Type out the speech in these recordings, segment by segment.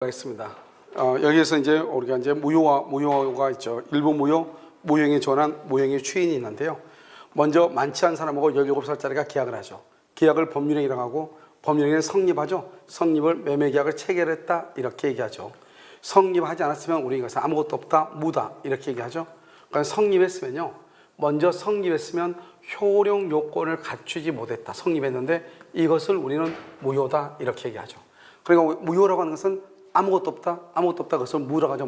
하겠습니다. 여기에서 이제 우리가 이제 무효가 있죠. 일부 무효행위 전환, 무효행위 추인이 있는데요. 먼저 많지 않은 사람하고 17살짜리가 계약을 하죠. 계약을 법률행위라고 하고 법률행위는 성립하죠. 성립을 매매계약을 체결했다 이렇게 얘기하죠. 성립하지 않았으면 우리 이것은 아무것도 없다, 무다 이렇게 얘기하죠. 그러니까 성립했으면요. 먼저 성립했으면 효력 요건을 갖추지 못했다. 성립했는데 이것을 우리는 무효다 이렇게 얘기하죠. 그러니까 무효라고 하는 것은 아무것도 없다. 그것을 무라고 하죠.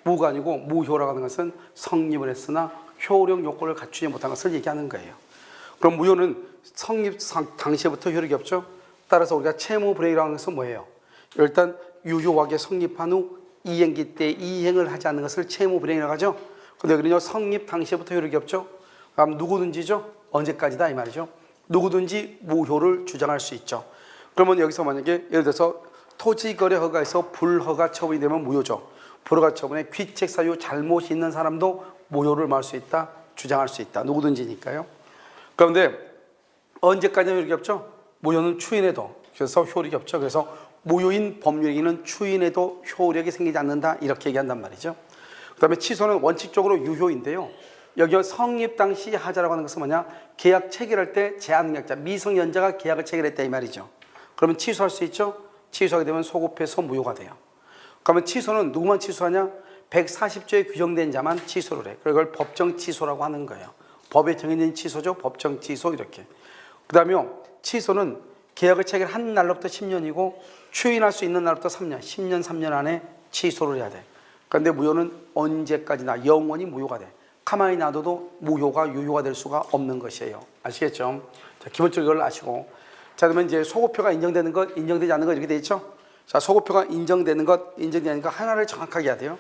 무가 아니고 무효라고 하는 것은 성립을 했으나 효력 요건을 갖추지 못한 것을 얘기하는 거예요. 그럼 무효는 성립 당시부터 효력이 없죠. 따라서 우리가 채무 불이행이라고 하는 것은 뭐예요? 일단 유효하게 성립한 후 이행기 때 이행을 하지 않는 것을 채무 불이행이라고 하죠. 근데 그러냐 성립 당시부터 효력이 없죠. 그럼 누구든지죠. 언제까지다 이 말이죠. 누구든지 무효를 주장할 수 있죠. 그러면 여기서 만약에 예를 들어서 토지거래 허가에서 불허가 처분이 되면 무효죠. 불허가 처분에 귀책 사유 잘못이 있는 사람도 무효를 말할 수 있다, 주장할 수 있다. 누구든지니까요. 그런데 언제까지는 효력이 없죠? 무효는 추인해도 그래서 효력이 없죠. 그래서 무효인 법률행위는 추인해도 효력이 생기지 않는다 이렇게 얘기한단 말이죠. 그다음에 취소는 원칙적으로 유효인데요. 여기 성립 당시 하자라고 하는 것은 뭐냐? 계약 체결할 때 제한능력자 미성년자가 계약을 체결했다 이 말이죠. 그러면 취소할 수 있죠? 취소하게 되면 소급해서 무효가 돼요. 그러면 취소는 누구만 취소하냐? 140조에 규정된 자만 취소를 해. 그걸 법정 취소라고 하는 거예요. 법에 정해진 취소죠. 법정 취소 이렇게. 그 다음에 취소는 계약을 체결한 날로부터 10년이고 추인할 수 있는 날부터 3년, 10년, 3년 안에 취소를 해야 돼. 그런데 무효는 언제까지나 영원히 무효가 돼. 가만히 놔둬도 무효가 유효가 될 수가 없는 것이에요. 아시겠죠? 자, 기본적으로 이걸 아시고. 자, 그러면 이제 소급표가 인정되는 것, 인정되지 않는 것 이렇게 돼 있죠? 자, 소급표가 인정되는 것, 인정되지 않는 것 하나를 정확하게 해야 돼요.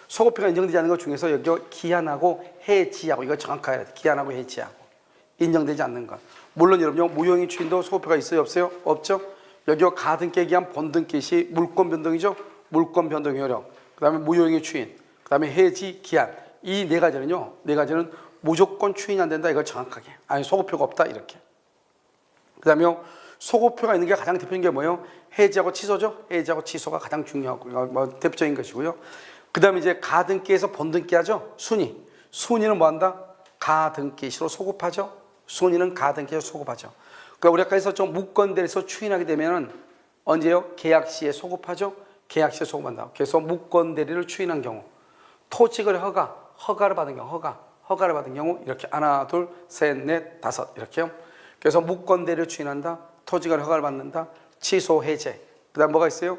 소급표가 인정되지 않는 것 중에서 여기 기한하고 해지하고 이거 정확하게 해야 돼요. 기한하고 해지하고. 인정되지 않는 것. 물론 여러분요, 무효행위 추인도 소급표가 있어요? 없어요? 없죠? 여기 가등기에 기한 본등기 시 물권 변동이죠? 물권 변동 효력. 그 다음에 무효행위 추인. 그 다음에 해지, 기한. 이 네 가지는요, 네 가지는 무조건 추인이 안 된다. 이걸 정확하게. 아니, 소급표가 없다. 이렇게. 그 다음에 소급표가 있는 게 가장 대표적인 게 뭐예요? 해지하고 취소죠? 해지하고 취소가 가장 중요하고 대표적인 것이고요. 그 다음에 이제 가등기에서 본등기 하죠? 순위. 순위는 뭐 한다? 가등기시로 소급하죠? 순위는 가등기시로 소급하죠. 그러니까 우리 아까 했었죠? 무권대리에서 추인하게 되면은 언제요? 계약시에 소급하죠? 계약시에 소급한다. 그래서 무권대리를 추인한 경우. 토지거래 허가를 받은 경우, 허가를 받은 경우 이렇게 하나, 둘, 셋, 넷, 다섯 이렇게요. 그래서 무권대리를 추인한다. 토지거래 허가를 받는다. 취소, 해제. 그 다음 뭐가 있어요?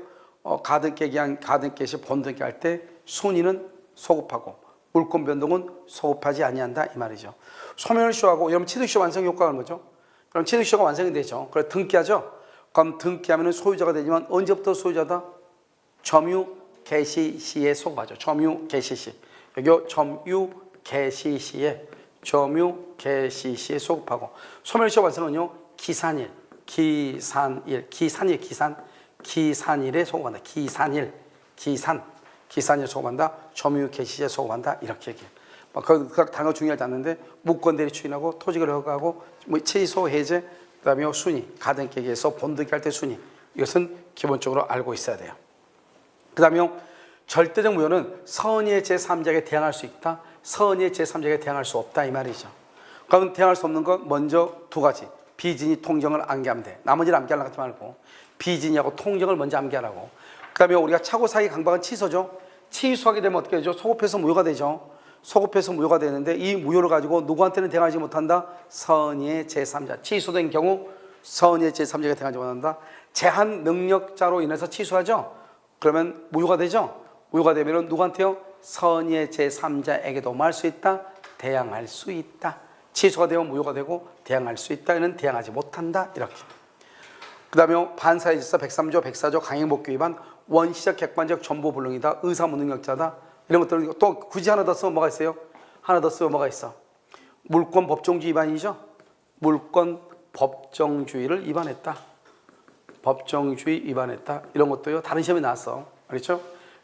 가등기 기한, 가등기 시 본등기 할 때 순위는 소급하고 물권 변동은 소급하지 아니한다 이 말이죠. 소멸시효하고 여러분 취득시효 완성 효과가 뭐죠? 그럼 취득시효가 완성이 되죠. 그래서 등기하죠. 그럼 등기하면 소유자가 되지만 언제부터 소유자다? 점유 개시 시에 소급하죠. 점유 개시 시. 여기 점유 개시 시에 소급하고 소멸시효 완성은요 기산일에 소급한다. 기산일 소급한다. 점유 개시에 소급한다. 이렇게 얘기해. 그 단어 중요하지 않는데 무권대리 추인하고 토지거래 허가하고 취소 해제 그다음에 순위 가등기에서 본등기 할 때 순위 이것은 기본적으로 알고 있어야 돼요. 그다음에 절대적 무효는 선의의 제3자에게 대항할 수 있다. 선의의 제3자에게 대항할 수 없다 이 말이죠. 그럼 대항할 수 없는 것 먼저 두 가지. 비진이 통정을 암기하면 돼. 나머지를 암기하려고 하지 말고 비진이하고 통정을 먼저 암기하라고. 그 다음에 우리가 차고사기 강박은 취소죠. 취소하게 되면 어떻게 되죠? 소급해서 무효가 되죠. 소급해서 무효가 되는데 이 무효를 가지고 누구한테는 대항하지 못한다? 선의의 제3자. 취소된 경우 선의의 제3자에게 대항하지 못한다. 제한 능력자로 인해서 취소하죠. 그러면 무효가 되죠. 무효가 되면 누구한테요? 선의의 제3자에게도 뭐 할 수 있다? 대항할 수 있다. 취소가 되면 무효가 되고 대항할 수 있다. 이는 대항하지 못한다. 이렇게. 그 다음에 반사의 질서 103조 104조 강행복귀 위반 원시적 객관적 전부 불능이다. 의사무능력자다. 이런 것들은 또 굳이 하나 더 쓰면 뭐가 있어요? 하나 더 쓰면 뭐가 있어? 물권 법정주의 위반이죠. 물권 법정주의를 위반했다. 법정주의 위반했다. 이런 것도요. 다른 시험에 나왔어. 알겠죠?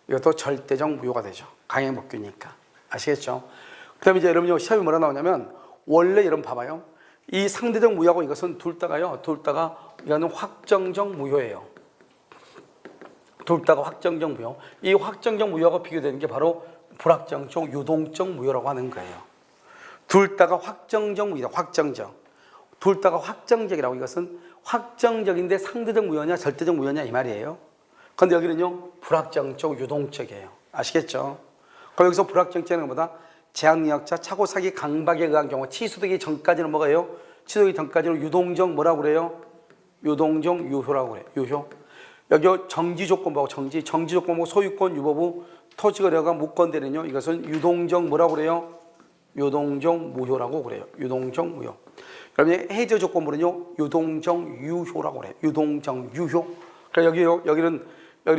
이것도 절대적 무효가 되죠. 강행복귀니까. 아시겠죠? 그 다음에 이제 여러분요. 시험이 뭐라 나오냐면 원래 여러분 봐봐요. 이 상대적 무효하고 이것은 둘 다가 이거는 확정적 무효예요. 둘 다가 확정적 무효. 이 확정적 무효하고 비교되는 게 바로 불확정적 유동적 무효라고 하는 거예요. 둘 다가 확정적 무효다. 확정적. 둘 다가 확정적이라고, 이것은 확정적인데 상대적 무효냐 절대적 무효냐 이 말이에요. 그런데 여기는요 불확정적 유동적이에요. 아시겠죠? 그럼 여기서 불확정적인 것보다 제약력자 차고사기 강박에 의한 경우 치수되기 전까지는 뭐가요? 치수되기 전까지는 유동적 뭐라고 그래요? 유동적 유효라고 그래요. 유효. 여기 정지조건부하고 정지조건부 소유권 유보부 토지거래가 무건되는요 이것은 유동적 뭐라고 그래요? 유동적 무효라고 그래요. 유동적 무효. 그러면 해제 조건부는요 유동적 유효라고 그래요. 유동적 유효. 그러니까 여기는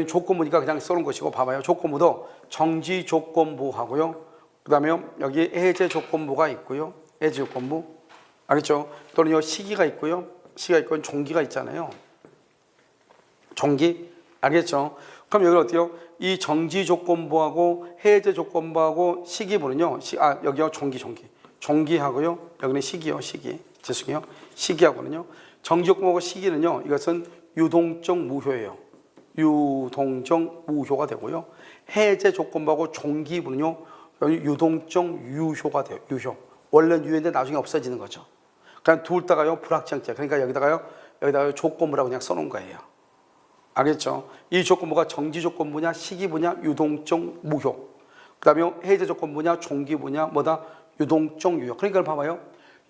조건부니까 그냥 써놓은 것이고, 봐봐요. 조건부도 정지 조건부하고요. 그 다음에 여기 해제 조건부가 있고요. 해제 조건부. 알겠죠? 또는 요 시기가 있고요. 시기가 있고 종기가 있잖아요. 종기. 알겠죠? 그럼 여기는 어때요? 이 정지 조건부하고 해제 조건부하고 시기부는요. 여기요 종기. 종기하고요. 여기는 시기요. 시기. 죄송해요. 시기하고는요. 정지 조건부하고 시기는요. 이것은 유동적 무효예요. 유동적 무효가 되고요. 해제 조건부하고 종기부는요. 유동적 유효가 돼요. 유효. 원래는 유효인데 나중에 없어지는 거죠. 그냥 둘 다가요 불확정적. 그러니까 여기다가 조건부라고 그냥 써놓은 거예요. 알겠죠? 이 조건부가 정지 조건부냐 시기부냐 유동적 무효. 그 다음에 해제 조건부냐 종기부냐 뭐다 유동적 유효. 그러니까 봐봐요.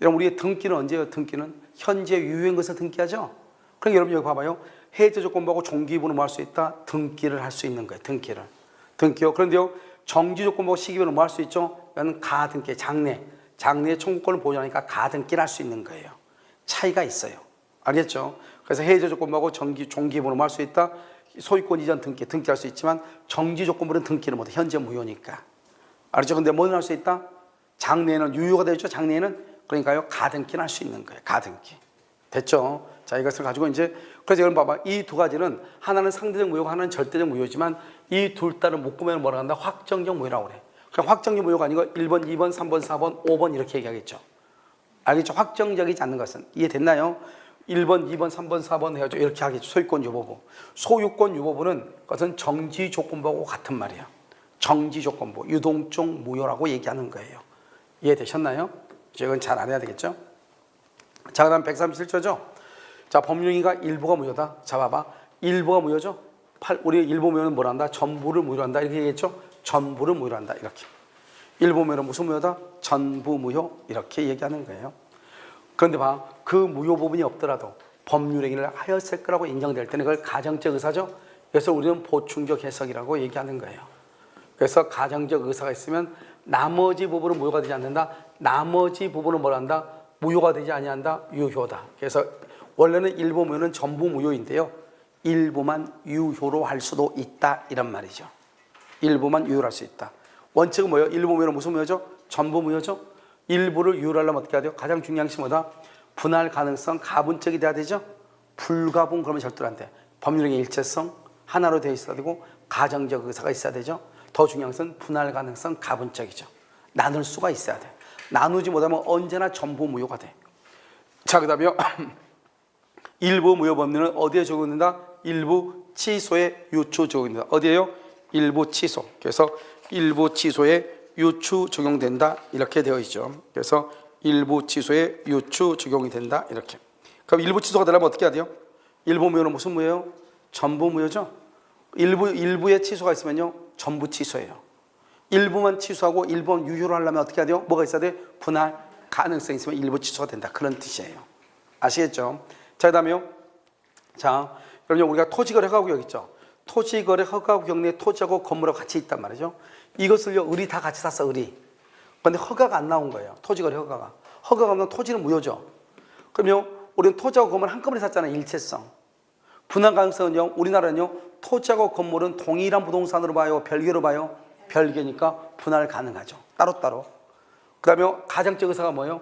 여러분 우리의 등기는 언제예요? 등기는 현재 유효인 것을 등기하죠. 그러니까 여러분 여기 봐봐요. 해제 조건부하고 종기부는 뭐 할 수 있다? 등기를 할 수 있는 거예요. 등기요. 그런데요 정지 조건부하고 시기부는 뭐 할 수 있죠? 이거는 가등기, 장래의 청구권을 보존하니까 가등기를 할 수 있는 거예요. 차이가 있어요. 알겠죠? 그래서 해제 조건부하고 종기부는 뭐 할 수 있다? 소유권 이전 등기할 수 있지만 정지 조건부는 등기를 못해. 현재 무효니까. 알겠죠? 근데 뭐는 할 수 있다? 장래에는 유효가 되죠. 장래에는 그러니까요 가등기는 할 수 있는 거예요. 가등기. 됐죠? 자, 이것을 가지고 이제 그래서 여러분 봐봐. 이 두 가지는 하나는 상대적 무효고 하나는 절대적 무효지만 이 둘 다를 묶으면 뭐라 한다? 확정적 무효라고 그래. 그냥 확정적 무효가 아니고 1번, 2번, 3번, 4번, 5번 이렇게 얘기하겠죠. 알겠죠? 확정적이지 않는 것은. 이해됐나요? 1번, 2번, 3번, 4번 해가지고 이렇게 하겠죠. 소유권 유보부. 소유권 유보부는 그것은 정지 조건부하고 같은 말이에요. 정지 조건부, 유동적 무효라고 얘기하는 거예요. 이해되셨나요? 이건 잘 알아야 되겠죠? 자, 그 다음 137조죠? 자, 법률행위가 일부가 무효다. 자, 봐봐. 일부가 무효죠? 우리 일부 무효는 뭐라 한다? 전부를 무효로 한다. 이렇게 얘기했죠? 전부를 무효로 한다. 이렇게. 일부 무효는 무슨 무효다? 전부 무효. 이렇게 얘기하는 거예요. 그런데 봐. 그 무효 부분이 없더라도 법률행위를 하였을 거라고 인정될 때는 그걸 가정적 의사죠? 그래서 우리는 보충적 해석이라고 얘기하는 거예요. 그래서 가정적 의사가 있으면 나머지 부분은 무효가 되지 않는다. 나머지 부분은 뭐라 한다? 무효가 되지 아니한다. 유효다. 그래서 원래는 일부 무효는 전부 무효인데요. 일부만 유효로 할 수도 있다. 이런 말이죠. 일부만 유효로 할 수 있다. 원칙은 뭐예요? 일부 무효는 무슨 무효죠? 전부 무효죠? 일부를 유효로 하려면 어떻게 해야 돼요? 가장 중요한 것이 뭐다? 분할 가능성 가분적이 돼야 되죠? 불가분 그러면 절대로 안 돼. 법률행위 일체성 하나로 되어 있어야 되고 가정적 의사가 있어야 되죠? 더 중요한 것은 분할 가능성 가분적이죠. 나눌 수가 있어야 돼. 나누지 못하면 언제나 전부 무효가 돼. 자, 그 다음에요. 일부 무효 법률은 어디에 적용된다? 일부 취소에 유추 적용된다. 어디에요? 일부 취소. 그래서 일부 취소에 유추 적용된다. 이렇게 되어 있죠. 그래서 일부 취소에 유추 적용이 된다. 이렇게. 그럼 일부 취소가 되려면 어떻게 해야 돼요? 일부 무효는 무슨 무효예요? 전부 무효죠. 일부에 취소가 있으면요. 전부 취소예요. 일부만 취소하고 일부만 유효로 하려면 어떻게 해야 돼요? 뭐가 있어야 돼? 분할 가능성이 있으면 일부 취소가 된다. 그런 뜻이에요. 아시겠죠? 자, 그 다음에요. 자, 여러분 우리가 토지거래 허가구역 있죠? 토지거래 허가구역 내에 토지하고 건물하고 같이 있단 말이죠. 이것을요, 을이 다 같이 샀어, 을이. 그런데 허가가 안 나온 거예요. 토지거래 허가가. 허가가 없는 토지는 무효죠. 그럼요, 우리는 토지하고 건물 한꺼번에 샀잖아요. 일체성. 분할 가능성은요, 우리나라는요, 토지하고 건물은 동일한 부동산으로 봐요? 별개로 봐요? 별개니까 분할 가능하죠. 따로따로. 그 다음에 가정적 의사가 뭐예요?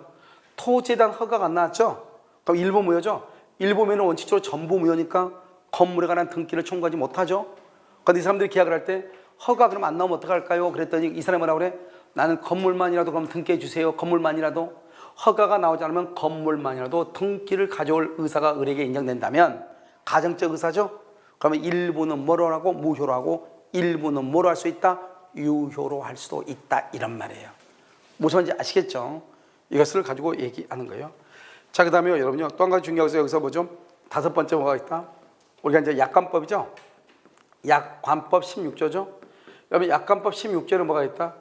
토지에 대한 허가가 안 나왔죠? 그럼 일부 무효죠? 일부 무효는 원칙적으로 전부 무효니까 건물에 관한 등기를 청구하지 못하죠? 그런데 이 사람들이 계약을 할 때 허가 그럼 안 나오면 어떡할까요? 그랬더니 이 사람이 뭐라고 그래? 나는 건물만이라도 그럼 등기해 주세요. 건물만이라도. 허가가 나오지 않으면 건물만이라도 등기를 가져올 의사가 을에게 인정된다면 가정적 의사죠? 그러면 일부는 뭐로 하고 무효로 하고 일부는 뭐로 할 수 있다? 유효로 할 수도 있다 이런 말이에요. 무슨 말인지 아시겠죠? 이것을 가지고 얘기하는 거예요. 자, 그 다음에 여러분요, 또 한 가지 중요한 것은 여기서 뭐죠? 다섯 번째 뭐가 있다? 우리가 이제 약관법이죠? 약관법 16조죠? 여러분, 약관법 16조에는 뭐가 있다?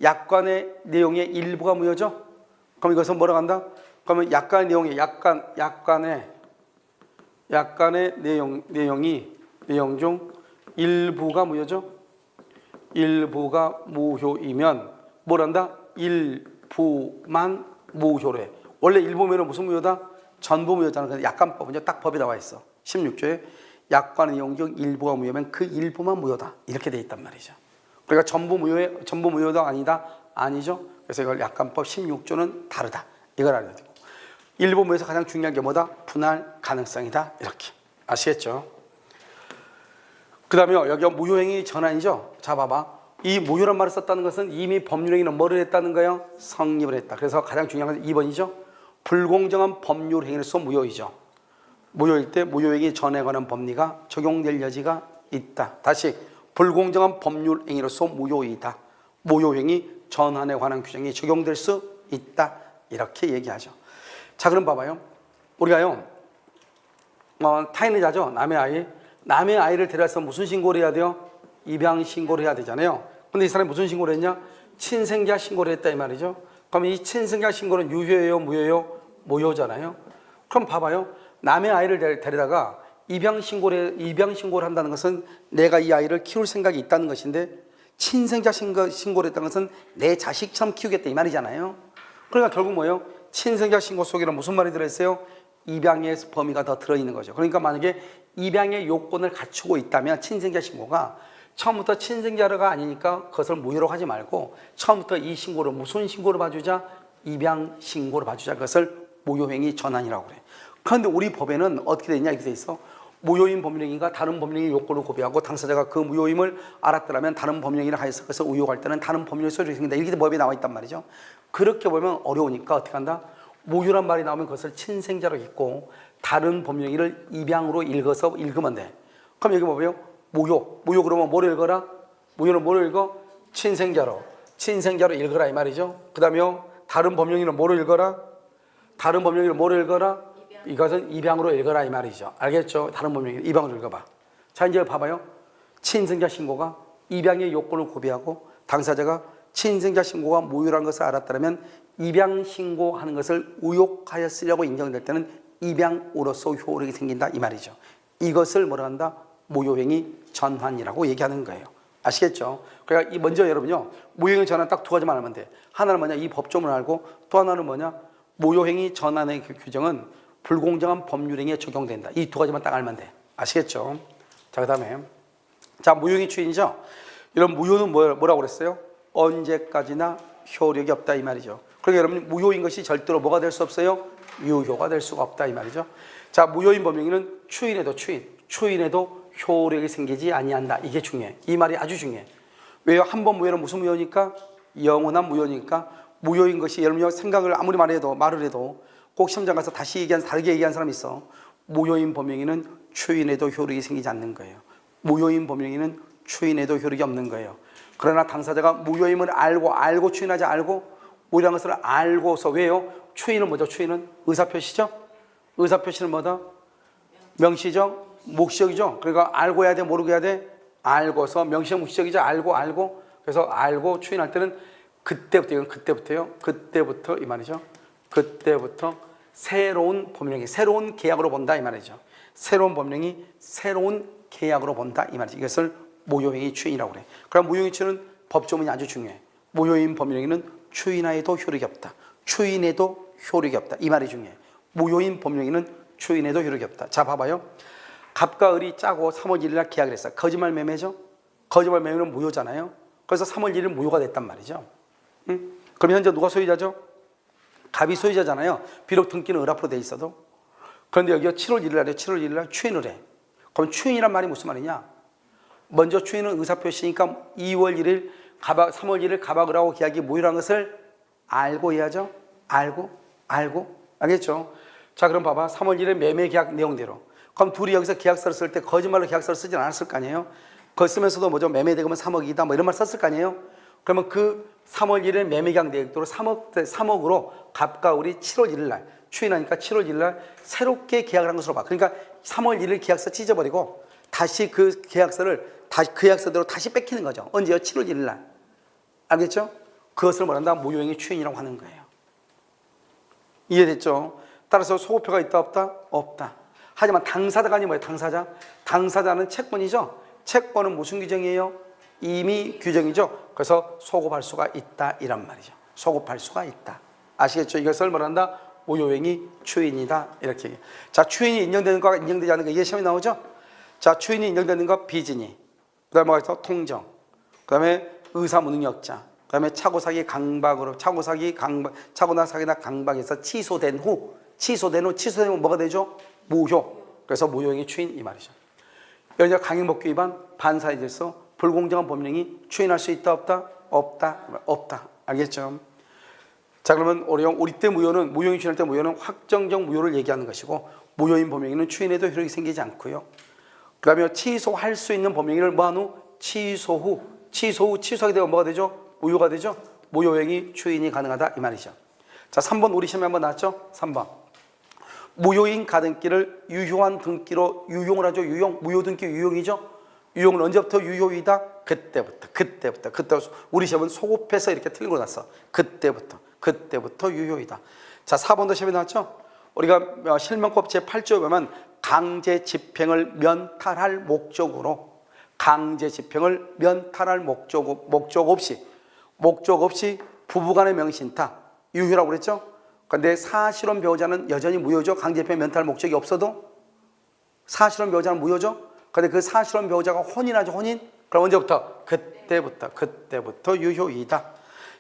약관의 내용의 일부가 무효죠? 그럼 이것은 뭐라고 한다? 그러면 약관의 내용이, 약관의 내용 중 일부가 무효죠? 일부가 무효이면 뭘 한다? 일부만 무효로 해. 원래 일부면 무슨 무효다? 전부 무효잖아. 근데 약관법은 딱 법이 나와 있어. 16조에 약관의 내용 중 일부가 무효면 그 일부만 무효다. 이렇게 돼 있단 말이죠. 그러니까 전부 무효다 아니다? 아니죠. 그래서 이걸 약관법 16조는 다르다. 이걸 알아야 되고. 일부 무효에서 가장 중요한 게 뭐다? 분할 가능성이다. 이렇게. 아시겠죠? 그 다음에 여기가 무효행위 전환이죠. 자, 봐봐. 이 무효란 말을 썼다는 것은 이미 법률행위는 뭐를 했다는 거예요? 성립을 했다. 그래서 가장 중요한 것은 2번이죠. 불공정한 법률행위로서 무효이죠. 무효일 때 무효행위 전에 관한 법리가 적용될 여지가 있다. 다시 불공정한 법률행위로서 무효이다. 무효행위 전환에 관한 규정이 적용될 수 있다. 이렇게 얘기하죠. 자, 그럼 봐봐요. 우리가요, 타인의 자죠. 남의 아이를 데려와서 무슨 신고를 해야 돼요? 입양 신고를 해야 되잖아요. 근데 이 사람이 무슨 신고를 했냐? 친생자 신고를 했다 이 말이죠. 그럼 이 친생자 신고는 유효예요, 무효예요? 무효잖아요. 그럼 봐봐요. 남의 아이를 데려다가 입양 신고를 한다는 것은 내가 이 아이를 키울 생각이 있다는 것인데, 친생자 신고를 했다는 것은 내 자식처럼 키우겠다 이 말이잖아요. 그러니까 결국 뭐예요? 친생자 신고 속에는 무슨 말이 들어있어요? 입양의 범위가 더 들어있는 거죠. 그러니까 만약에 입양의 요건을 갖추고 있다면 친생자 신고가 처음부터 친생자가 아니니까 그것을 무효로 하지 말고 처음부터 이 신고를 무슨 신고를 봐주자? 입양 신고를 봐주자. 그것을 무효행위 전환이라고 그래. 그런데 우리 법에는 어떻게 되냐 이렇게 돼 있어. 무효인 법률행위가 다른 법률행위 요건을 고려하고 당사자가 그 무효임을 알았더라면 다른 법률행위를 하여서 그것을 의혹할 때는 다른 법률 소리가 생긴다. 이렇게 법에 나와 있단 말이죠. 그렇게 보면 어려우니까 어떻게 한다? 무효란 말이 나오면 그것을 친생자로 읽고 다른 법률행위를 입양으로 읽으면 돼. 그럼 여기 뭐예요? 무효 그러면 뭐를 읽어라? 무효는 뭐를 읽어? 친생자로 읽어라 이 말이죠. 그 다음에 다른 법령에는 뭐를 읽어라? 이것은 입양으로 읽어라 이 말이죠. 알겠죠? 다른 법령에는 입양으로 읽어봐. 자, 이제 봐봐요. 친생자 신고가 입양의 요건을 고비하고 당사자가 친생자 신고가 무효라는 것을 알았다면 입양 신고하는 것을 의혹하였으려고 인정될 때는 입양으로서 효력이 생긴다 이 말이죠. 이것을 뭐라 한다? 무효행위 전환이라고 얘기하는 거예요. 아시겠죠? 그러니까 먼저 여러분요, 무효행위 전환 딱 두 가지만 알면 돼. 하나는 뭐냐? 이 법조문을 알고, 또 하나는 뭐냐? 무효행위 전환의 규정은 불공정한 법률행위에 적용된다. 이 두 가지만 딱 알면 돼. 아시겠죠? 자, 그 다음에 자, 무효행위 추인이죠. 이런 무효는 뭐라고 그랬어요? 언제까지나 효력이 없다 이 말이죠. 그러니까 여러분, 무효인 것이 절대로 뭐가 될 수 없어요? 유효가 될 수가 없다 이 말이죠. 자, 무효인 법령에는 추인에도 효력이 생기지 아니한다. 이게 중요해. 이 말이 아주 중요해. 왜요? 한 번 무효는 무슨 무효니까? 영원한 무효니까. 무효인 것이 여러분이 생각을 아무리 말을 해도 꼭 시험장 가서 다르게 얘기한 사람이 있어. 무효인 법령에는 추인에도 효력이 생기지 않는 거예요. 무효인 법령에는 추인에도 효력이 없는 거예요. 그러나 당사자가 무효임을 알고 추인하지 무효라는 것을 알고서 왜요? 추인은 뭐죠? 추인은 의사표시죠? 의사표시는 뭐다? 명시죠? 묵시적이죠? 그러니까 알고 해야 돼? 모르고 해야 돼? 알고서 명시적 묵시적이죠? 알고 그래서 알고 추인할 때는 그때부터 이 말이죠. 그때부터 새로운 법령이 새로운 계약으로 본다 이 말이죠. 새로운 법령이 새로운 계약으로 본다 이 말이죠. 이것을 무효행위 추인이라고 그래. 그럼 무효행위 추인은 법조문이 아주 중요해. 무효인 법령에는 추인하에도 효력이 없다. 추인에도 효력이 없다. 이 말이 중요해. 무효인 법령에는 추인에도 효력이 없다. 자, 봐봐요. 갑과 을이 짜고 3월 1일 날 계약을 했어. 거짓말 매매죠? 거짓말 매매는 무효잖아요. 그래서 3월 1일 무효가 됐단 말이죠. 그럼 현재 누가 소유자죠? 갑이 소유자잖아요. 비록 등기는 을 앞으로 돼 있어도. 그런데 여기가 7월 1일 날에 7월 1일 날 추인을 해. 그럼 추인이란 말이 무슨 말이냐? 먼저 추인은 의사표시니까 2월 1일 3월 1일 갑과 을하고 계약이 무효라는 것을 알고 해야죠. 알고 알겠죠? 자, 그럼 봐봐. 3월 1일 매매 계약 내용대로. 그럼 둘이 여기서 계약서를 쓸 때 거짓말로 계약서를 쓰진 않았을 거 아니에요? 그걸 쓰면서도 뭐죠? 매매 대금은 3억이다 뭐 이런 말 썼을 거 아니에요? 그러면 그 3월 1일 매매 계약 내역으로 3억으로 갑과 을이 7월 1일 날 추인하니까 7월 1일 날 새롭게 계약을 한 것으로 봐. 그러니까 3월 1일 계약서 찢어버리고 다시 그 계약서를 다시 그 계약서대로 다시 뺏기는 거죠. 언제요? 7월 1일 날. 알겠죠? 그것을 뭐란다? 무효행위 추인이라고 하는 거예요. 이해됐죠? 따라서 소급표가 있다 없다? 없다. 하지만 당사자가 아니 뭐예요? 당사자? 당사자는 채권이죠. 채권은 무슨 규정이에요? 임의 규정이죠. 그래서 소급할 수가 있다 이란 말이죠. 소급할 수가 있다. 아시겠죠? 이것을 뭐란다? 무효행위 추인이다 이렇게 얘기해요. 자, 추인이 인정되는 거가 인정되지 않는 거 이게 시험에 나오죠? 자, 추인이 인정되는 거 비진이, 그 다음에 뭐가 있어? 통정, 그 다음에 의사무능력자, 그 다음에 차고사기 강박으로 차고나 사기나 강박에서 취소된 후 취소되면 뭐가 되죠? 무효. 그래서 무효행위 추인 이 말이죠. 여기서 강행법규 위반, 반사의 질서, 불공정한 법령이 추인할 수 있다 없다? 없다. 없다. 알겠죠? 자, 그러면 우리 때 무효행위 추인할 때 무효는 확정적 무효를 얘기하는 것이고 무효인 법령에는 추인에도 효력이 생기지 않고요. 그 다음에 취소할 수 있는 법령을 뭐한 후? 취소 후 취소하게 되면 뭐가 되죠? 무효가 되죠? 무효행위 추인이 가능하다 이 말이죠. 자, 3번 우리 시험에 한번 나왔죠? 3번 무효인 가등기를 유효한 등기로 유용을 하죠. 무효 등기 유용이죠. 유용은 언제부터 유효이다? 그때부터 우리 시험은 소급해서 이렇게 틀린 거 났어. 그때부터 유효이다. 자, 4번도 시험에 나왔죠? 우리가 실명법 제8조에 보면 강제 집행을 면탈할 목적으로 목적 없이 부부간의 명신타 유효라고 그랬죠? 그런데 사실혼 배우자는 여전히 무효죠. 강제 집행 면탈 목적이 없어도 사실혼 배우자는 무효죠. 그런데 그 사실혼 배우자가 혼인하죠. 혼인. 그럼 언제부터? 그때부터 유효이다.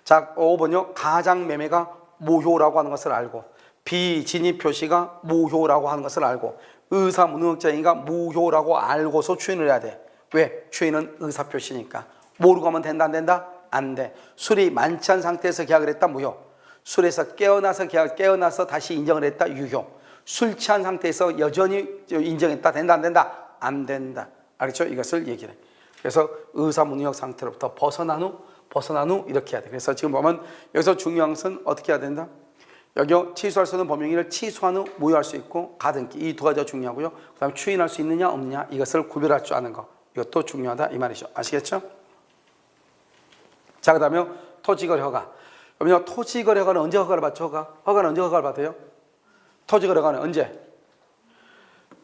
자, 5번요. 가장매매가 무효라고 하는 것을 알고 비진입 표시가 무효라고 하는 것을 알고 의사무능력자인가 무효라고 알고서 추인을 해야 돼. 왜? 추인은 의사표시니까. 모르고 하면 된다 안 된다? 안 돼. 술이 만취한 상태에서 계약을 했다 무효. 술에서 깨어나서 다시 인정을 했다 유효. 술 취한 상태에서 여전히 인정했다 된다 안 된다? 안 된다. 알겠죠? 이것을 얘기를 해. 그래서 의사무능력 상태로부터 벗어난 후 이렇게 해야 돼. 그래서 지금 보면 여기서 중요한 것은 어떻게 해야 된다? 여기 취소할 수 있는 법령을 취소한 후 무효할 수 있고 가등기 이 두 가지가 중요하고요. 그 다음에 추인할 수 있느냐 없느냐 이것을 구별할 줄 아는 거 이것도 중요하다 이 말이죠. 아시겠죠? 자, 그 다음에 토지거래 허가. 그러면 토지거래 허가는 언제 허가를 받죠? 허가는 언제 허가를 받아요? 토지거래 허가는 언제?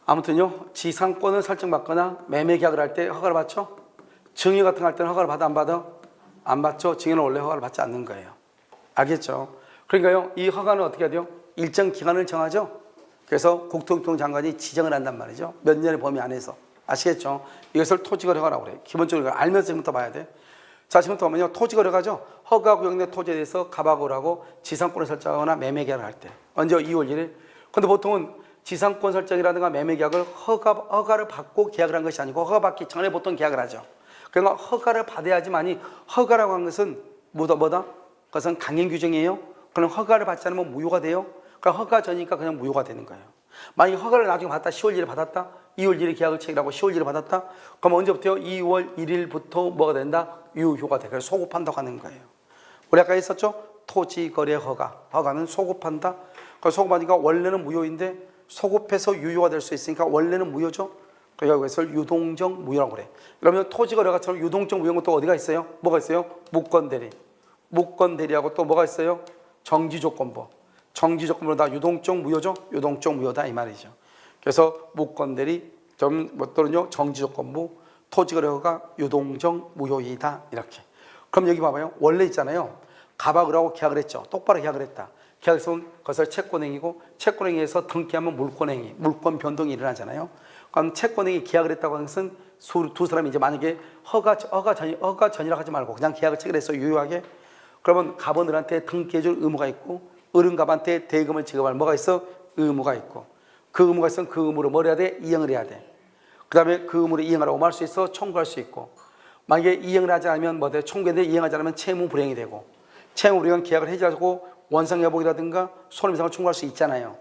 아무튼요 지상권을 설정받거나 매매계약을 할 때 허가를 받죠? 증여 같은 거 할 때는 허가를 받아 안 받아? 안 받죠? 증여는 원래 허가를 받지 않는 거예요. 알겠죠? 그러니까요 이 허가는 어떻게 해야 돼요? 일정 기간을 정하죠? 그래서 국토교통부 장관이 지정을 한단 말이죠. 몇 년의 범위 안에서. 아시겠죠? 이것을 토지거래 허가라고 그래요. 기본적으로 알면서 지금부터 봐야 돼. 자, 지금부터 보면요 토지거래 허가죠? 허가구역 내 토지에 대해서 가박을 하고 지상권을 설정하거나 매매계약을 할 때. 언제? 2월 1일. 근데 보통은 지상권 설정이라든가 매매계약을 허가를 받고 계약을 한 것이 아니고 허가 받기 전에 보통 계약을 하죠. 그러니까 허가를 받아야지만이 허가라고 한 것은 뭐다? 그것은 강행 규정이에요. 그럼 허가를 받지 않으면 무효가 돼요. 그러니까 허가 전이니까 그냥 무효가 되는 거예요. 만약에 허가를 나중에 받았다. 10월 1일 받았다. 2월 1일 계약을 체결하고 10월 1일 받았다. 그럼 언제부터요? 2월 1일부터 뭐가 된다? 유효가 돼. 그래서 소급한다고 하는 거예요. 우리 아까 했었죠? 토지거래 허가. 허가는 소급한다. 그래서 소급하니까 원래는 무효인데 소급해서 유효가 될 수 있으니까 원래는 무효죠. 그래서 이것을 유동적 무효라고 그래. 그러면 토지거래가처럼 유동적 무효는 또 어디가 있어요? 뭐가 있어요? 무권대리. 무권대리하고 또 뭐가 있어요? 정지조건부. 정지조건부로 다 유동적 무효죠? 유동적 무효다 이 말이죠. 그래서 무권대리 또는요 정지조건부 토지거래가 유동적 무효이다 이렇게. 그럼 여기 봐봐요. 원래 있잖아요. 가박을 하고 계약을 했죠. 똑바로 계약을 했다. 계약했으면 그것을 채권행위고 채권행위에서 등기하면 물권행위, 물권 변동이 일어나잖아요. 그럼 채권행위 계약을 했다고 하는 것은 두 사람이 이제 만약에 허가 전이라고 하지 말고 그냥 계약을 체결해서 유효하게 그러면 갑원들한테 등기해줄 의무가 있고 어른갑한테 대금을 지급할 뭐가 있어? 의무가 있고 그 의무가 있으면 그 의무로 뭘 해야 돼? 이행을 해야 돼. 그 다음에 그 의무를 이행하라고 말 수 있어? 청구할 수 있고 만약에 이행을 하지 않으면 뭐 돼? 청구했는데 이행하지 않으면 채무 불이행이 되고 채무 불이행 계약을 해지하고 원상회복이라든가 손해배상을 청구할 수 있잖아요.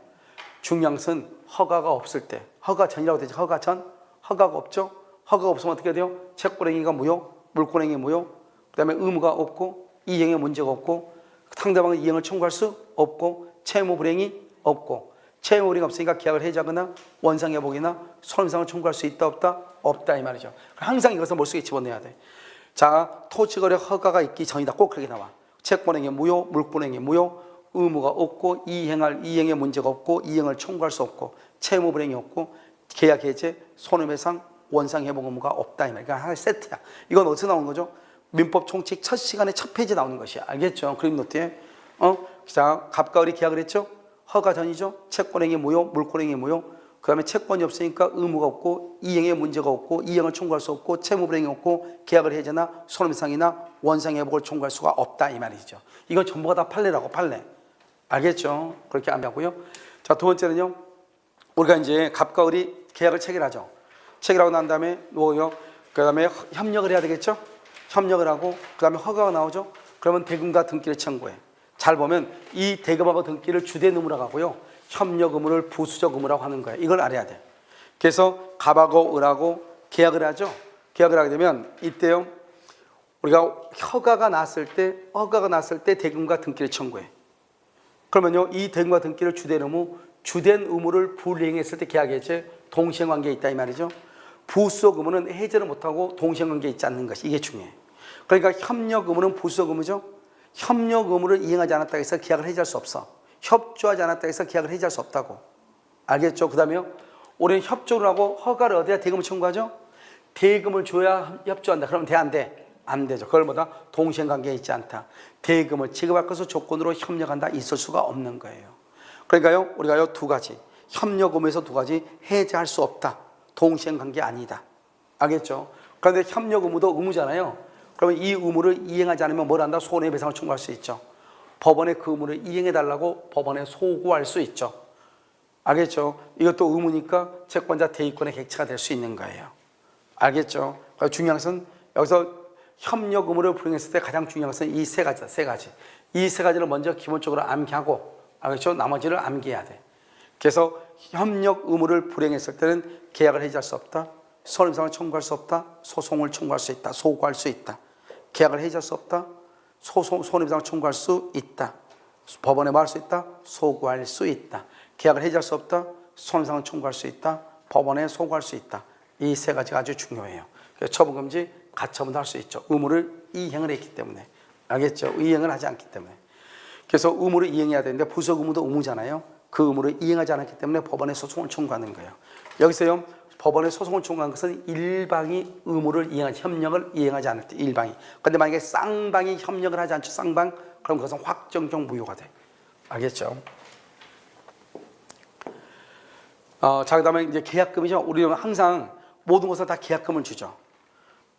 중요한 것은 허가가 없을 때, 허가 전이라고 되죠. 허가 전, 허가가 없죠. 허가가 없으면 어떻게 돼요? 채권행위가 무효, 물권행위 무효, 그 다음에 의무가 없고 이행에 문제가 없고 상대방은 이행을 청구할 수 없고 채무 불이행이 없고 채무 불이행이 없으니까 계약을 해지하거나 원상회복이나 손해배상을 청구할 수 있다 없다? 없다 이 말이죠. 항상 이것을 머릿속에 집어넣어야 돼. 자, 토지거래 허가가 있기 전이다. 꼭 그렇게 나와. 채권행위 무효, 물권행위 무효, 의무가 없고 이행에 문제가 없고 이행을 청구할 수 없고 채무 불이행이 없고 계약 해제, 손해배상, 원상회복 의무가 없다 이 말이야. 그러니까 하나의 세트야. 이건 어디서 나오는 거죠? 민법 총칙 첫 시간에 첫 페이지에 나오는 것이야. 알겠죠? 그림 노트에. 자, 갑과 을이 계약을 했죠? 허가 전이죠? 채권행위 무효, 물권행위 무효. 그 다음에 채권이 없으니까 의무가 없고 이행에 문제가 없고 이행을 청구할 수 없고 채무 불이행이 없고 계약을 해제나 손해배상이나 원상회복을 청구할 수가 없다 이 말이죠. 이건 전부가 다 판례라고 판례. 알겠죠? 그렇게 안다고요. 자, 두 번째는요. 우리가 이제 갑과 을이 계약을 체결하죠. 체결하고 난 다음에 뭐요? 그 다음에 협력을 해야 되겠죠? 협력을 하고 그 다음에 허가가 나오죠. 그러면 대금과 등기를 청구해. 잘 보면 이 대금하고 등기를 주된 의무라고 하고요. 협력 의무를 부수적 의무라고 하는 거예요. 이걸 알아야 돼. 그래서 갑하고 을하고 계약을 하죠. 계약을 하게 되면 이때요. 우리가 허가가 났을 때 대금과 등기를 청구해. 그러면요. 이 대금과 등기를 주된 의무를 불이행했을 때 계약해제 동시행관계에 있다 이 말이죠. 부수적 의무는 해제를 못하고 동시행관계에 있지 않는 것이 이게 중요해. 그러니까 협력 의무는 부수적 의무죠. 협력 의무를 이행하지 않았다고 해서 계약을 해지할 수 없어. 협조하지 않았다고 해서 계약을 해지할 수 없다고. 알겠죠? 그 다음에요. 우리는 협조를 하고 허가를 얻어야 대금을 청구하죠. 대금을 줘야 협조한다. 그러면 돼? 안 돼? 안 되죠. 그걸 뭐다? 동시행관계에 있지 않다. 대금을 지급할 것을 조건으로 협력한다. 있을 수가 없는 거예요. 그러니까요. 우리가요 두 가지. 협력 의무에서 두 가지 해제할 수 없다. 동시행관계 아니다. 알겠죠? 그런데 협력 의무도 의무잖아요. 그러면 이 의무를 이행하지 않으면 뭘 한다? 손해배상을 청구할 수 있죠. 법원에 그 의무를 이행해달라고 법원에 소구할 수 있죠. 알겠죠? 이것도 의무니까 채권자 대의권의 객체가 될 수 있는 거예요. 알겠죠? 중요한 것은 여기서 협력 의무를 불이행했을 때 가장 중요한 것은 이 세 가지다. 세 가지. 이 세 가지를 먼저 기본적으로 암기하고 알겠죠? 나머지를 암기해야 돼. 그래서 협력 의무를 불이행했을 때는 계약을 해지할 수 없다. 손해배상을 청구할 수 없다. 소송을 청구할 수 있다. 소구할 수 있다. 계약을 해지할 수 없다. 손해배상을 청구할 수 있다. 법원에 말할 수 있다. 소구할 수 있다. 계약을 해지할 수 없다. 손해배상을 청구할 수 있다. 법원에 소구할 수 있다. 이 세 가지가 아주 중요해요. 처분금지, 가처분도 할 수 있죠. 의무를 이행을 했기 때문에. 알겠죠? 이행을 하지 않기 때문에. 그래서 의무를 이행해야 되는데 부수적 의무도 의무잖아요. 그 의무를 이행하지 않았기 때문에 법원에 소송을 청구하는 거예요. 여기서요. 법원에 소송을 청구한 것은 일방이 의무를 이행하지 협력을 이행하지 않을 때 일방이. 그런데 만약에 쌍방이 협력을 하지 않죠. 쌍방. 그럼 그것은 확정적 무효가 돼. 알겠죠? 자, 그다음에 이제 계약금이죠. 우리는 항상 모든 것을 다 계약금을 주죠.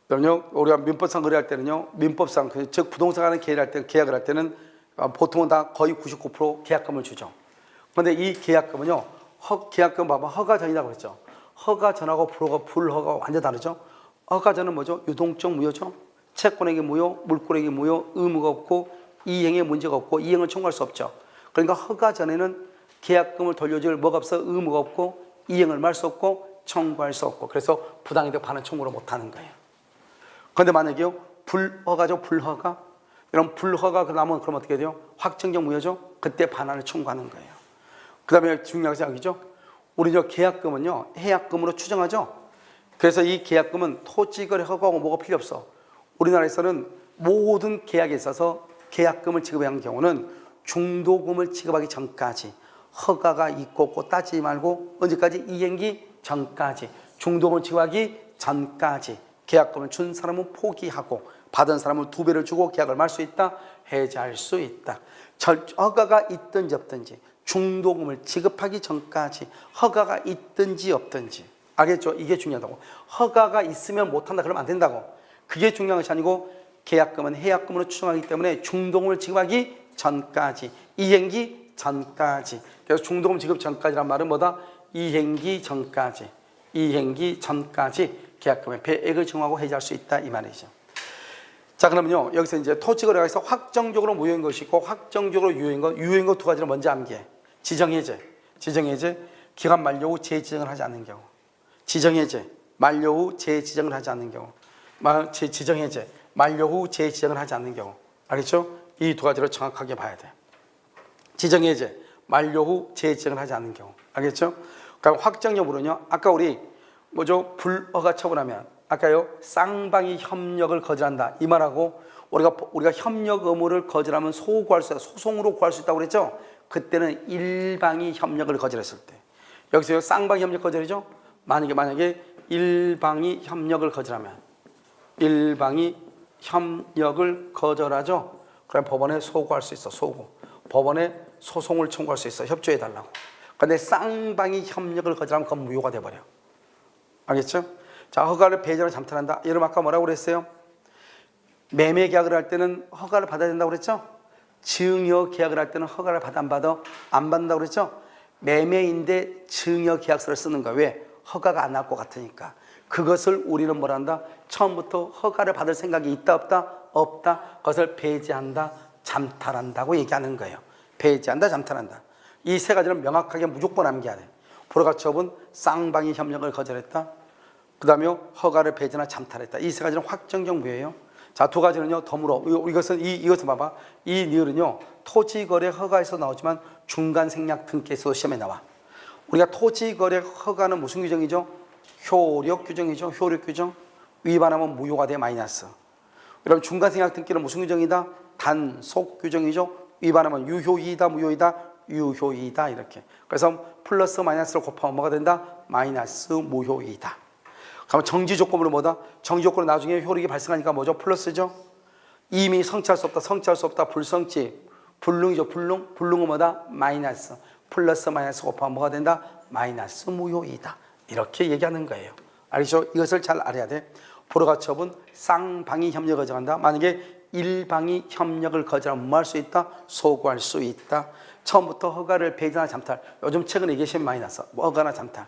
그럼요. 우리가 민법상 거래할 때는요. 민법상 즉 부동산 간의 계약을 할 때는 보통은 다 거의 99% 계약금을 주죠. 그런데 이 계약금은요. 계약금 봐봐. 허가 전이라고 그랬죠. 허가 전하고 불허가 완전 다르죠. 허가 전은 뭐죠? 유동적 무효죠. 채권행위 무효, 물권행위 무효, 의무가 없고 이행에 문제가 없고 이행을 청구할 수 없죠. 그러니까 허가 전에는 계약금을 돌려줄 뭐가 없어? 의무가 없고 이행을 말 수 없고 청구할 수 없고 그래서 부당이득 반환 청구를 못하는 거예요. 그런데 만약에요 불허가죠. 불허가. 이런 불허가 나면 그럼 어떻게 돼요? 확정적 무효죠. 그때 반환을 청구하는 거예요. 그 다음에 중요한 사항이죠. 우리 계약금은요 해약금으로 추정하죠. 그래서 이 계약금은 토지거래 허가하고 뭐가 필요 없어. 우리나라에서는 모든 계약에 있어서 계약금을 지급해야 하는 경우는 중도금을 지급하기 전까지 허가가 있고 없고 따지지 말고 언제까지? 이행기 전까지 중도금을 지급하기 전까지 계약금을 준 사람은 포기하고 받은 사람은 2배를 주고 계약을 말 수 있다. 해지할 수 있다. 허가가 있든지 없든지 중도금을 지급하기 전까지 허가가 있든지 없든지 알겠죠? 이게 중요하다고. 허가가 있으면 못한다 그러면 안 된다고. 그게 중요한 것이 아니고 계약금은 해약금으로 추정하기 때문에 중도금을 지급하기 전까지 이행기 전까지. 그래서 중도금 지급 전까지란 말은 뭐다? 이행기 전까지 계약금의 배액을 정하고 해지할 수 있다 이 말이죠. 자, 그러면요 여기서 이제 토지거래가 있어 확정적으로 무효인 것이 있고 확정적으로 유효인 것 두 가지를 먼저 암기해. 지정해제. 지정해제, 기간 만료 후 재지정을 하지 않는 경우. 지정해제, 만료 후 재지정을 하지 않는 경우. 지정해제, 만료 후 재지정을 하지 않는 경우. 알겠죠? 이 두 가지를 정확하게 봐야 돼. 지정해제, 만료 후 재지정을 하지 않는 경우. 알겠죠? 그럼 확정 여부는요. 아까 우리 뭐죠? 불허가 처분하면 아까요. 쌍방이 협력을 거절한다. 이 말하고 우리가 협력 의무를 거절하면 소구할 수 있다. 소송으로 구할 수 있다고 그랬죠? 그때는 일방이 협력을 거절했을 때. 여기서 쌍방이 협력 거절이죠? 만약에 일방이 협력을 거절하면 일방이 협력을 거절하죠? 그럼 법원에 소구할 수 있어. 소구. 법원에 소송을 청구할 수 있어. 협조해달라고. 근데 쌍방이 협력을 거절하면 그건 무효가 돼버려. 알겠죠? 자, 허가를 배제하거나 잠탈한다. 여러분 아까 뭐라고 그랬어요? 매매 계약을 할 때는 허가를 받아야 된다고 그랬죠? 증여 계약을 할 때는 허가를 받아 안 받아? 안 받는다고 그랬죠? 매매인데 증여 계약서를 쓰는 거야. 왜? 허가가 안 나올 것 같으니까. 그것을 우리는 뭐라 한다? 처음부터 허가를 받을 생각이 있다 없다? 없다. 그것을 배제한다, 잠탈한다고 얘기하는 거예요. 배제한다, 잠탈한다. 이 세 가지는 명확하게 무조건 암기해야 돼. 불허가 처분, 쌍방이 협력을 거절했다. 그 다음에 허가를 배제나 잠탈했다. 이 세 가지는 확정적 무효예요. 자, 두 가지는요, 덤으로. 이것은 봐봐. 이 니을은요, 토지거래 허가에서 나오지만 중간생략 등기에서 시험에 나와. 우리가 토지거래 허가는 무슨 규정이죠? 효력 규정이죠. 효력 규정. 위반하면 무효가 돼, 마이너스. 여러분, 중간생략 등기는 무슨 규정이다? 단속 규정이죠. 위반하면 유효이다, 무효이다, 유효이다, 이렇게. 그래서 플러스 마이너스를 곱하면 뭐가 된다? 마이너스 무효이다. 그러면 정지 조건으로 뭐다? 정지 조건은 나중에 효력이 발생하니까 뭐죠? 플러스죠. 이미 성취할 수 없다, 성취할 수 없다, 불성취, 불능이죠. 불능은 뭐다? 마이너스. 플러스 마이너스 곱하면 뭐가 된다? 마이너스 무효이다. 이렇게 얘기하는 거예요. 알죠? 이것을 잘 알아야 돼. 불허가 처분, 쌍방이 협력을 거절한다. 만약에 일방이 협력을 거절하면 뭐 할 수 있다? 소구할 수 있다. 처음부터 허가를 배제나 잠탈. 요즘 최근에 이게 시험 많이 났어. 뭐 허가나 잠탈,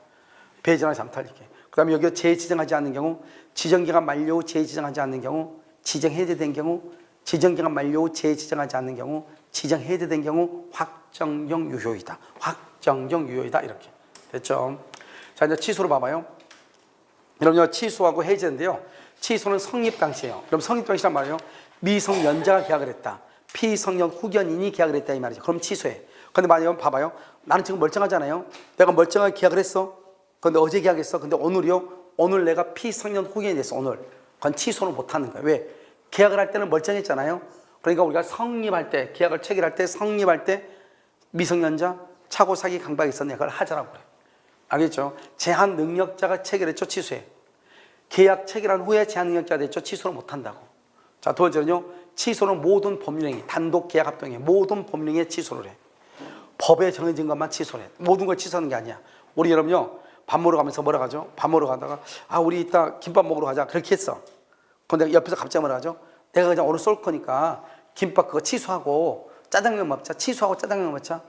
배제나 잠탈 이렇게. 그 다음에 여기가 재지정하지 않는 경우, 지정기간 만료 후 재지정하지 않는 경우, 지정 해제된 경우, 지정기간 만료 후 재지정하지 않는 경우, 지정 해제된 경우 확정적 유효이다. 확정적 유효이다. 이렇게 됐죠? 자, 이제 취소로 봐봐요. 여러분, 취소하고 해제인데요. 취소는 성립 당시예요. 그럼 성립 당시란 말이에요. 미성년자가 계약을 했다. 피성년 후견인이 계약을 했다 이 말이죠. 그럼 취소해. 근데 만약에 봐봐요. 나는 지금 멀쩡하잖아요. 내가 멀쩡하게 계약을 했어. 근데 어제 계약했어. 근데 오늘이요. 오늘 내가 피성년 후견이 됐어. 오늘. 그건 취소는 못하는 거야. 왜? 계약을 할 때는 멀쩡했잖아요. 그러니까 우리가 성립할 때, 계약을 체결할 때, 성립할 때 미성년자 차고 사기 강박이 있었네. 그걸 하자라고 그래. 알겠죠? 제한 능력자가 체결했죠. 취소해. 계약 체결한 후에 제한 능력자가 됐죠. 취소를 못한다고. 자, 두 번째는요. 취소는 모든 법률행위, 단독 계약 합동행위, 모든 법률행위에 취소를 해. 법에 정해진 것만 취소를 해. 모든 걸 취소하는 게 아니야. 우리 여러분요. 밥 먹으러 가면서 뭐라 하죠? 밥 먹으러 가다가 우리 이따 김밥 먹으러 가자. 그렇게 했어. 근데 옆에서 갑자기 뭐라 하죠? 내가 그냥 오늘 쏠 거니까 김밥 그거 취소하고 짜장면 먹자. 취소하고 짜장면 먹자.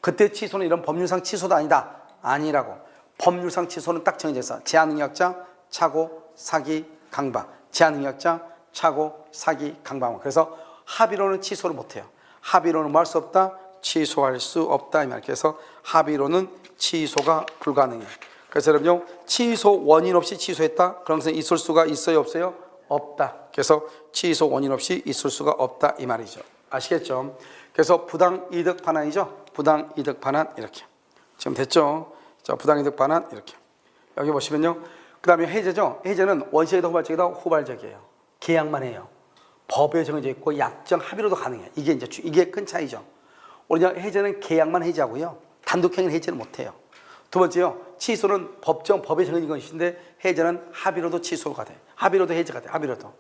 그때 취소는 이런 법률상 취소도 아니다. 아니라고. 법률상 취소는 딱 정해져 있어. 제한능력자, 차고, 사기, 강박. 제한능력자, 차고, 사기, 강박. 그래서 합의로는 취소를 못해요. 합의로는 뭐 할 수 없다? 취소할 수 없다. 이 말. 그래서 합의로는 취소가 불가능해. 그래서 여러분요, 취소 원인 없이 취소했다? 그런 것은 있을 수가 있어요, 없어요? 없다. 그래서 취소 원인 없이 있을 수가 없다. 이 말이죠. 아시겠죠? 그래서 부당이득 반환이죠. 부당이득 반환 이렇게. 지금 됐죠? 자, 부당이득 반환 이렇게. 여기 보시면요. 그 다음에 해제죠. 해제는 원시적이다, 후발적이다, 후발적이에요. 계약만 해요. 법에 정해져 있고 약정 합의로도 가능해. 이게 큰 차이죠. 우리가 해제는 계약만 해제하고요. 단독행위는 해제는 못해요. 두 번째요. 취소는 법에 정해진 것인데 해제는 합의로도 취소가 돼. 합의로도 해제가 돼. 합의로도.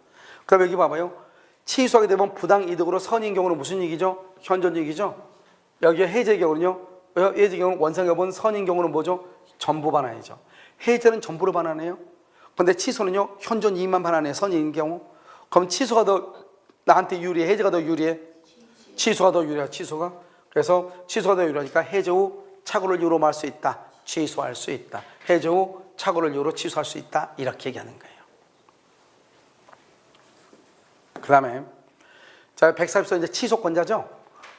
그럼 여기 봐봐요. 취소하게 되면 부당이득으로 선인 경우는 무슨 얘기죠? 현존이익이죠. 여기 해제 경우는요. 해제 경우는 원상여부는 선인 경우는 뭐죠? 전부 반환이죠. 해제는 전부를 반환해요. 근데 취소는요. 현존 이익만 반환해요. 선인 경우. 그럼 취소가 더 나한테 유리해? 해제가 더 유리해? 취소가 더 유리해. 취소가. 그래서 취소가 더 유리하니까 해제 후 착오를 이유로 말할 수 있다. 취소할 수 있다. 해제 후 착오를 이유로 취소할 수 있다. 이렇게 얘기하는 거예요. 그 다음에 자, 140조 이제 취소권자죠.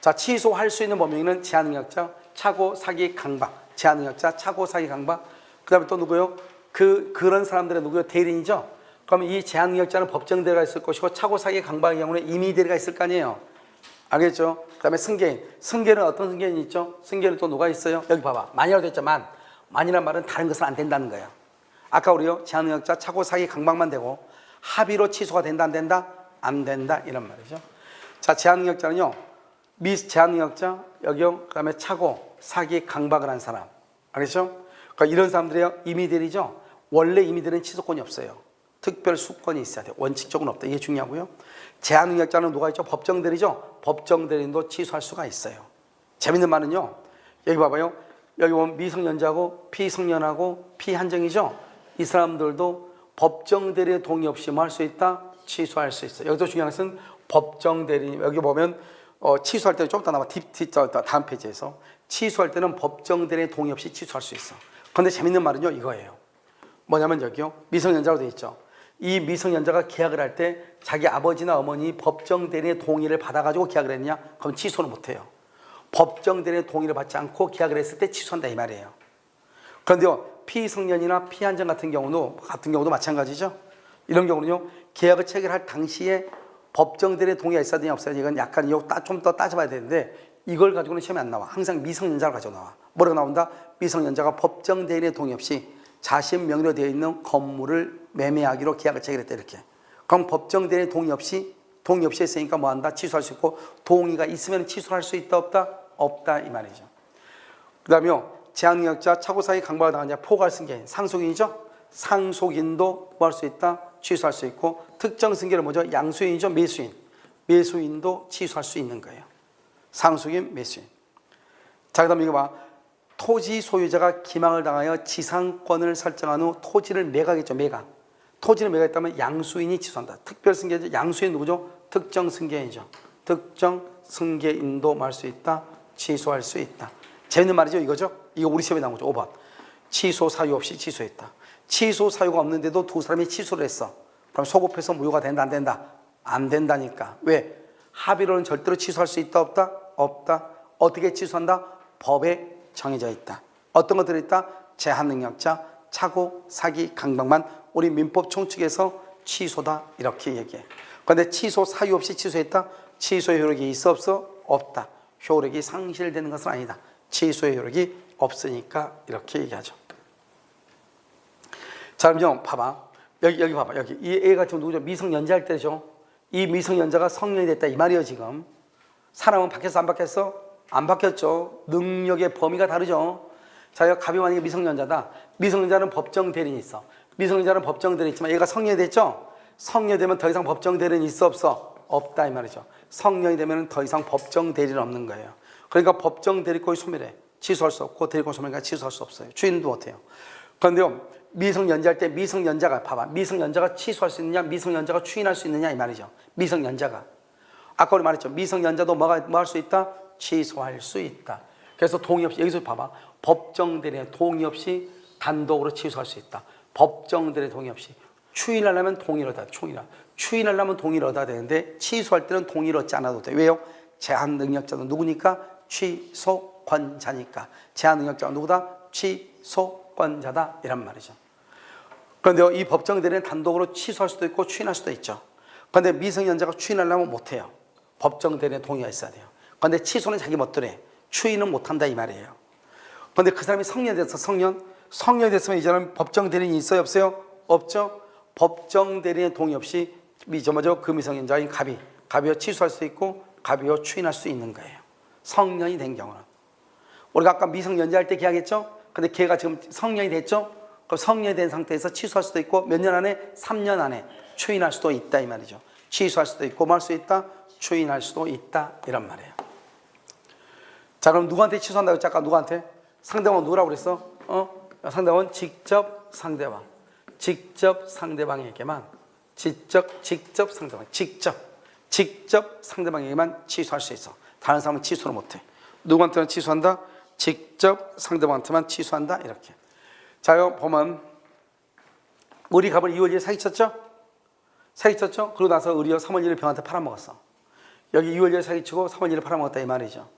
자, 취소할 수 있는 범위는 제한능력자, 착오, 사기, 강박. 제한능력자, 차고, 사기, 강박. 그 다음에 또 누구요? 그런 사람들의 누구요? 대리인이죠. 그러면 이 제한능력자는 법정 대리가 있을 것이고, 차고, 사기, 강박의 경우는 임의 대리가 있을 거 아니에요. 알겠죠? 그 다음에 승계인. 승계는 어떤 승계인이 있죠? 승계는 또 누가 있어요? 여기 봐봐. 만이라고 됐지만, 만이란 말은 다른 것은 안 된다는 거예요. 아까 우리요, 제한능력자, 차고, 사기, 강박만 되고, 합의로 취소가 된다, 안 된다? 안 된다. 이런 말이죠. 자, 제한능력자는요, 제한능력자, 여기요, 그 다음에 차고, 사기, 강박을 한 사람. 알겠죠? 그러니까 이런 사람들이요, 임의대리죠. 원래 임의대리는 취소권이 없어요. 특별 수권이 있어야 돼요. 원칙적으로는 없다. 이게 중요하고요. 제한능력자는 누가 있죠? 법정대리죠. 법정대리인도 취소할 수가 있어요. 재밌는 말은요, 여기 봐봐요. 여기 보면 미성년자고 피성년하고 피한정이죠. 이 사람들도 법정대리의 동의 없이 뭐 할 수 있다? 취소할 수 있어요. 여기서 중요한 것은 법정대리. 여기 보면 취소할 때는 좀 이따 나와. 다음 페이지에서 취소할 때는 법정대리의 동의 없이 취소할 수 있어. 그런데 재밌는 말은요, 이거예요. 뭐냐면 여기요, 미성년자로 되어 있죠. 이 미성년자가 계약을 할 때 자기 아버지나 어머니 법정대리의 동의를 받아가지고 계약을 했냐? 그럼 취소는 못해요. 법정대리의 동의를 받지 않고 계약을 했을 때 취소한다 이 말이에요. 그런데요, 피성년이나 피한정 같은 경우도 마찬가지죠. 이런 경우는요, 계약을 체결할 당시에 법정대리의 동의가 있어야 되냐 없어야 되냐, 이건 약간 좀 더 따져봐야 되는데, 이걸 가지고는 시험에 안 나와. 항상 미성년자를 가지고 나와. 뭐라고 나온다? 미성년자가 법정대리의 동의 없이 자신 명의로 되어 있는 건물을 매매하기로 계약을 체결했다 이렇게. 그럼 법정대리의 동의 없이 했으니까 뭐 한다? 취소할 수 있고, 동의가 있으면 취소할 수 있다 없다? 없다 이 말이죠. 그 다음에요, 제한능력자, 차고사기, 강박을 당한 자, 포괄 승계인, 상속인이죠. 상속인도 뭐 할 수 있다? 취소할 수 있고, 특정 승계는 뭐죠? 양수인이죠. 매수인도 취소할 수 있는 거예요. 상속인, 매수인. 자, 그 다음에 이거 봐. 토지 소유자가 기망을 당하여 지상권을 설정한 후 토지를 매각했죠. 토지를 매각했다면 양수인이 취소한다. 특별 승계죠. 양수인 누구죠? 특정 승계인이죠. 특정 승계인도 말 수 있다. 취소할 수 있다. 재밌는 말이죠. 이거죠. 이거 우리 시험에 나온 거죠. 5번. 취소 사유 없이 취소했다. 취소 사유가 없는데도 두 사람이 취소를 했어. 그럼 소급해서 무효가 된다, 안 된다? 안 된다니까. 왜? 합의로는 절대로 취소할 수 있다, 없다? 없다. 어떻게 취소한다? 법에 정해져 있다. 어떤 것들이 있다? 제한능력자, 차고, 사기, 강박만 우리 민법 총칙에서 취소다 이렇게 얘기해. 그런데 취소 사유 없이 취소했다? 취소의 효력이 있어 없어? 없다. 효력이 상실되는 것은 아니다. 취소의 효력이 없으니까 이렇게 얘기하죠. 자, 그럼 봐봐. 여기 봐봐. 여기 이 애가 지금 누구죠? 미성년자 할 때죠. 이 미성년자가 성년이 됐다 이 말이에요. 지금 사람은 바뀌었어 안 바뀌었어? 안 바뀌었죠. 능력의 범위가 다르죠. 자, 갑이 만약에 미성년자다. 미성년자는 법정 대리인이 있어. 미성년자는 법정 대리인 있지만 얘가 성년이 됐죠. 성년이 되면 더 이상 법정 대리인이 있어 없어? 없다 이 말이죠. 성년이 되면 더 이상 법정 대리는 없는 거예요. 그러니까 법정 대리권이 소멸해. 취소할 수 없고 대리권 소멸이니까 취소할 수 없어요. 추인도 못해요. 그런데요, 미성년자 할 때 미성년자가 봐봐. 미성년자가 취소할 수 있느냐, 미성년자가 추인할 수 있느냐 이 말이죠. 미성년자가. 아까 우리 말했죠. 미성년자도 뭐 할 수 있다? 취소할 수 있다. 그래서 동의 없이, 여기서 봐봐. 법정 대리에 동의 없이 단독으로 취소할 수 있다. 법정 대리에 동의 없이. 추인하려면 동의를 얻어야 돼. 추인하려면 동의를 얻어야 되는데 취소할 때는 동의를 얻지 않아도 돼. 왜요? 제한 능력자는 누구니까? 취소권자니까. 제한 능력자가 누구다? 취소권자다 이란 말이죠. 그런데 이 법정 대리는 단독으로 취소할 수도 있고 추인할 수도 있죠. 그런데 미성년자가 추인하려면 못해요. 법정 대리에 동의가 있어야 돼요. 그런데 취소는 자기 멋대로 해. 추인은 못한다 이 말이에요. 그런데 그 사람이 성년이 됐어. 성년이 됐으면 이제는 법정 대리인이 있어요 없어요? 없죠. 법정 대리인의 동의 없이 그 미성년자인 갑이요 취소할 수 있고 갑이요 추인할 수 있는 거예요. 성년이 된 경우는. 우리가 아까 미성년자 할 때 계약했죠. 근데 걔가 지금 성년이 됐죠. 그럼 성년이 된 상태에서 취소할 수도 있고 몇 년 안에? 3년 안에 추인할 수도 있다 이 말이죠. 취소할 수도 있고 뭐 할 수 있다? 추인할 수도 있다 이런 말이에요. 자, 그럼 누구한테 취소한다고 했지? 아까 누구한테? 상대방은 누구라고 그랬어? 상대방은 직접 상대방. 직접 상대방에게만 직접 상대방에게만 취소할 수 있어. 다른 사람은 취소를 못해. 누구한테는 취소한다? 직접 상대방한테만 취소한다 이렇게. 자, 여기 보면 우리 갑을 2월 1일 사기쳤죠? 그러고 나서 의리가 3월 1일 병한테 팔아먹었어. 여기 2월 1일 사기치고 3월 1일 팔아먹었다 이 말이죠.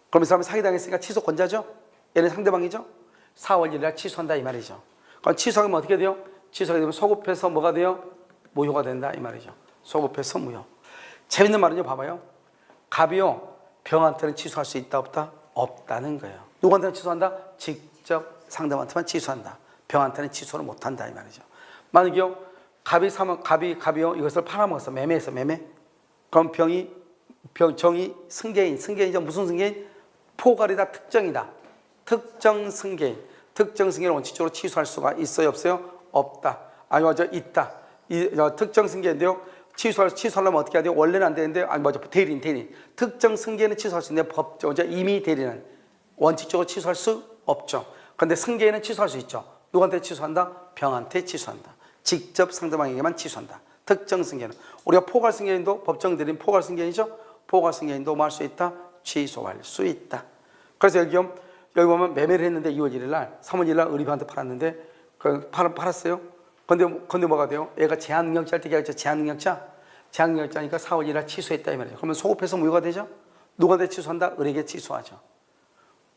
그럼 이 사람이 사기당했으니까 취소권자죠? 얘는 상대방이죠. 4월 1일 날 취소한다 이 말이죠. 그럼 취소하면 어떻게 돼요? 취소하게 되면 소급해서 뭐가 돼요? 무효가 된다 이 말이죠. 소급해서 무효. 재밌는 말은요, 봐봐요. 갑이요, 병한테는 취소할 수 있다 없다? 없다는 거예요. 누구한테는 취소한다? 직접 상대방한테만 취소한다. 병한테는 취소를 못한다 이 말이죠. 만약에요, 갑이요 이것을 팔아먹었어. 매매했어. 매매. 그럼 정이 승계인이죠. 무슨 승계인? 포괄이다. 특정이다. 특정 승계인. 특정 승계인을 원칙적으로 취소할 수가 있어요? 없어요? 없다. 아니 맞아, 있다. 특정 승계인데요, 취소하려면 어떻게 해야 돼요? 원래는 안 되는데, 아니 맞아, 대리인. 특정 승계인은 취소할 수 있는데 임의 대리는 원칙적으로 취소할 수 없죠. 그런데 승계인은 취소할 수 있죠. 누구한테 취소한다? 병한테 취소한다. 직접 상대방에게만 취소한다. 특정 승계인. 우리가 포괄 승계인도 법정 대리인 포괄 승계인이죠. 포괄 승계인도 뭐 할 수 있다? 취소할 수 있다. 그래서 여기 보면 매매를 했는데 2월 1일 날, 3월 1일 날 의뢰인한테 팔았는데 팔았어요. 근데 뭐가 돼요? 얘가 제한능력자일 때 계약했죠. 제한능력자니까 4월 1일 날 취소했다 이 말이에요. 그러면 소급해서 무효가 되죠. 누구한테 취소한다? 의뢰에게 취소하죠.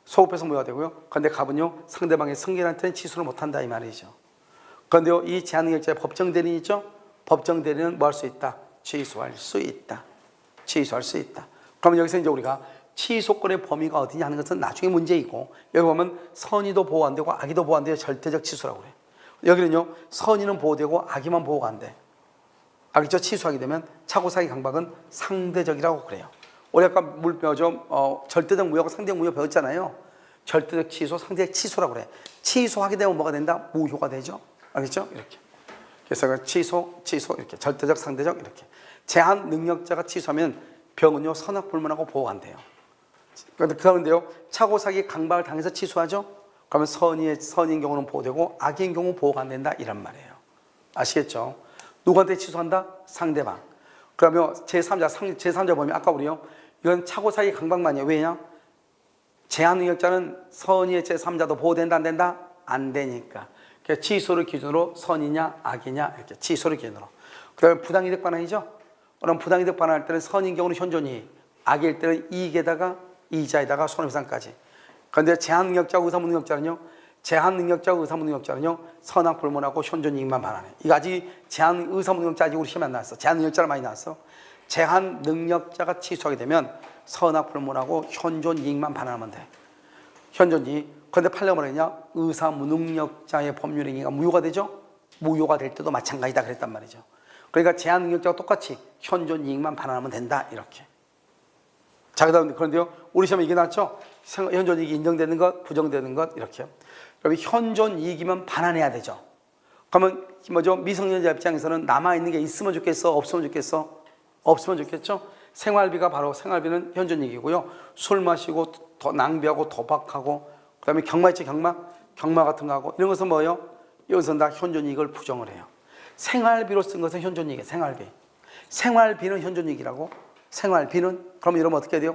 소급해서 무효가 되고요. 그런데 갑은요, 상대방의 승계인한테는 취소를 못한다 이 말이죠. 그런데요, 이 제한능력자의 법정 대리인 있죠? 법정 대리인은 뭐 할 수 있다? 취소할 수 있다. 취소할 수 있다. 그러면 여기서 이제 우리가 취소권의 범위가 어디냐 하는 것은 나중에 문제이고, 여기 보면 선의도 보호 안 되고 악의도 보호 안 돼요. 절대적 취소라고 그래요. 여기는요, 선의는 보호되고 악의만 보호가 안 돼. 악의죠. 취소하게 되면 차고사기 강박은 상대적이라고 그래요. 우리 아까 절대적 무효하고 상대적 무효 배웠잖아요. 절대적 취소, 상대적 취소라고 그래. 취소하게 되면 뭐가 된다? 무효가 되죠. 알겠죠? 이렇게. 그래서 취소 이렇게. 절대적, 상대적 이렇게. 제한 능력자가 취소하면 병은요, 선악불문하고 보호가 안 돼요. 그런데요, 차고사기 강박을 당해서 취소하죠? 그러면 선인 경우는 보호되고 악인 경우 보호가 안 된다 이란 말이에요. 아시겠죠? 누구한테 취소한다? 상대방. 그러면 제3자 보면 아까 우리요, 이건 차고사기 강박만이에요. 왜냐? 제한 능력자는 선의의 제3자도 보호된다 안 된다? 안 되니까. 그러니까 취소를 기준으로 선이냐 악이냐 이렇게 취소를 기준으로. 그다음에 부당이득 반환이죠. 그럼 부당이득 반환할 때는 선인 경우는 현존이익, 악일 때는 이익에다가 이자에다가 손해배상까지. 그런데 제한능력자와 의사무능력자는요, 선악불문하고 현존이익만 반환해. 이거 아직 의사무능력자 아직 우리 시험에 안 나왔어. 제한능력자를 많이 나왔어. 제한능력자가 취소하게 되면 선악불문하고 현존이익만 반환하면 돼. 현존이익. 그런데 판례가 뭐랬냐? 의사무능력자의 법률행위가 무효가 되죠? 무효가 될 때도 마찬가지다 그랬단 말이죠. 그러니까 제한능력자가 똑같이 현존이익만 반환하면 된다 이렇게. 자, 그런데요, 우리 시험에 이게 나왔죠? 현존이익이 인정되는 것, 부정되는 것 이렇게요. 그러면 현존이익이면 반환해야 되죠. 그러면 뭐죠? 미성년자 입장에서는 남아있는 게 있으면 좋겠어? 없으면 좋겠어? 없으면 좋겠죠? 생활비는 현존이익이고요. 술 마시고 낭비하고 도박하고 그다음에 경마 있지, 경마 같은 거 하고 이런 것은 뭐예요? 이것은 다 현존이익을 부정을 해요. 생활비로 쓴 것은 현존이익이에요. 생활비는 현존이익이라고. 생활비는 그럼 이러면 어떻게 돼요?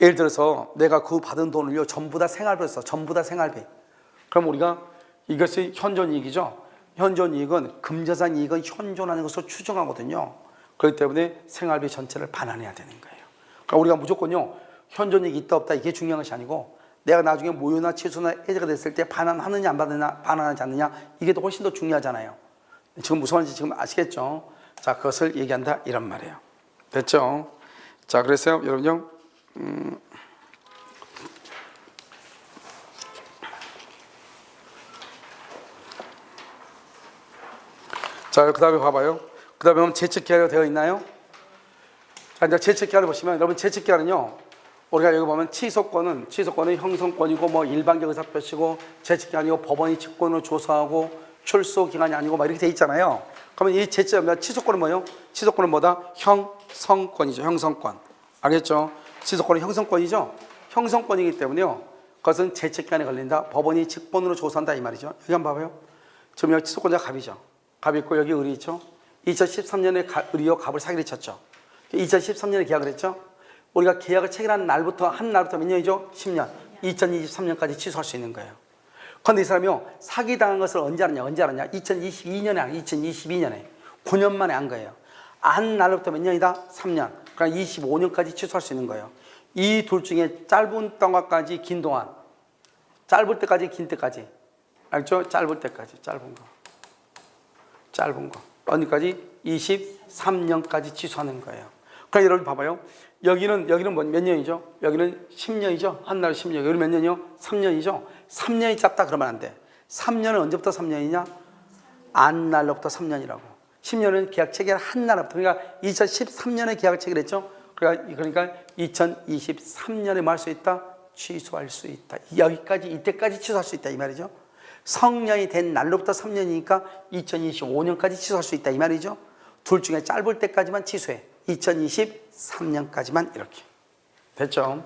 예를 들어서 내가 그 받은 돈을요, 전부 다 생활비로 써. 전부 다 생활비. 그럼 우리가 이것이 현존이익이죠. 현존이익은 금자산 이익은 현존하는 것으로 추정하거든요. 그렇기 때문에 생활비 전체를 반환해야 되는 거예요. 그러니까 우리가 무조건요, 현존이익이 있다 없다 이게 중요한 것이 아니고, 내가 나중에 무효나 취소나 해제가 됐을 때 반환하느냐 안 받느냐, 반환하지 않느냐 이게 더 훨씬 더 중요하잖아요. 지금 무슨 말인지 지금 아시겠죠? 자, 그것을 얘기한다 이런 말이에요. 됐죠? 자, 그래서 여러분요, 자, 그 다음에 봐봐요. 그 다음에 재측기한이 되어 있나요? 자, 이제 재측기한을 보시면, 여러분 재측기한은요, 우리가 여기 보면 취소권은 형성권이고 뭐 일반적 의사표시고, 재측기한이고 법원이 직권으로 조사하고 출소기간이 아니고 막 이렇게 돼 있잖아요. 그러면 이 취소권은 뭐예요? 취소권은 뭐다? 형성권이죠. 형성권. 알겠죠? 취소권은 형성권이죠. 형성권이기 때문에요, 그것은 재측기한에 걸린다. 법원이 직권으로 조사한다 이 말이죠. 여기 한번 봐봐요. 지금 여기 취소권자가 갑이죠. 갑이 있고 여기 을이 있죠. 2013년에 을이요 갑을 사기를 쳤죠. 2013년에 계약을 했죠. 우리가 계약을 체결한 날부터 몇 년이죠? 10년. 2023년까지 취소할 수 있는 거예요. 그런데 이 사람이요, 사기당한 것을 언제 알았냐? 2022년에 아니야. 2022년에 9년 만에 한 거예요. 한 날부터 몇 년이다? 3년. 그러니까 25년까지 취소할 수 있는 거예요. 이 둘 중에 짧은 동안까지 긴 동안 짧을 때까지, 긴 때까지. 알죠? 짧을 때까지, 짧은 거. 어디까지? 23년까지 취소하는 거예요. 그러니까 여러분 봐봐요. 여기는 몇 년이죠? 여기는 10년이죠? 한 날 10년. 여기는 몇 년이요? 3년이죠? 3년이 짧다 그러면 안 돼. 3년은 언제부터 3년이냐? 안 날로부터 3년이라고. 10년은 계약 체결한 날부터. 그러니까 2013년에 계약을 체결했죠? 그러니까 2023년에 뭐 할 수 있다? 취소할 수 있다. 여기까지, 이때까지 취소할 수 있다. 이 말이죠. 성년이 된 날로부터 3년이니까 2025년까지 취소할 수 있다. 이 말이죠. 둘 중에 짧을 때까지만 취소해. 2023년까지만 이렇게. 됐죠?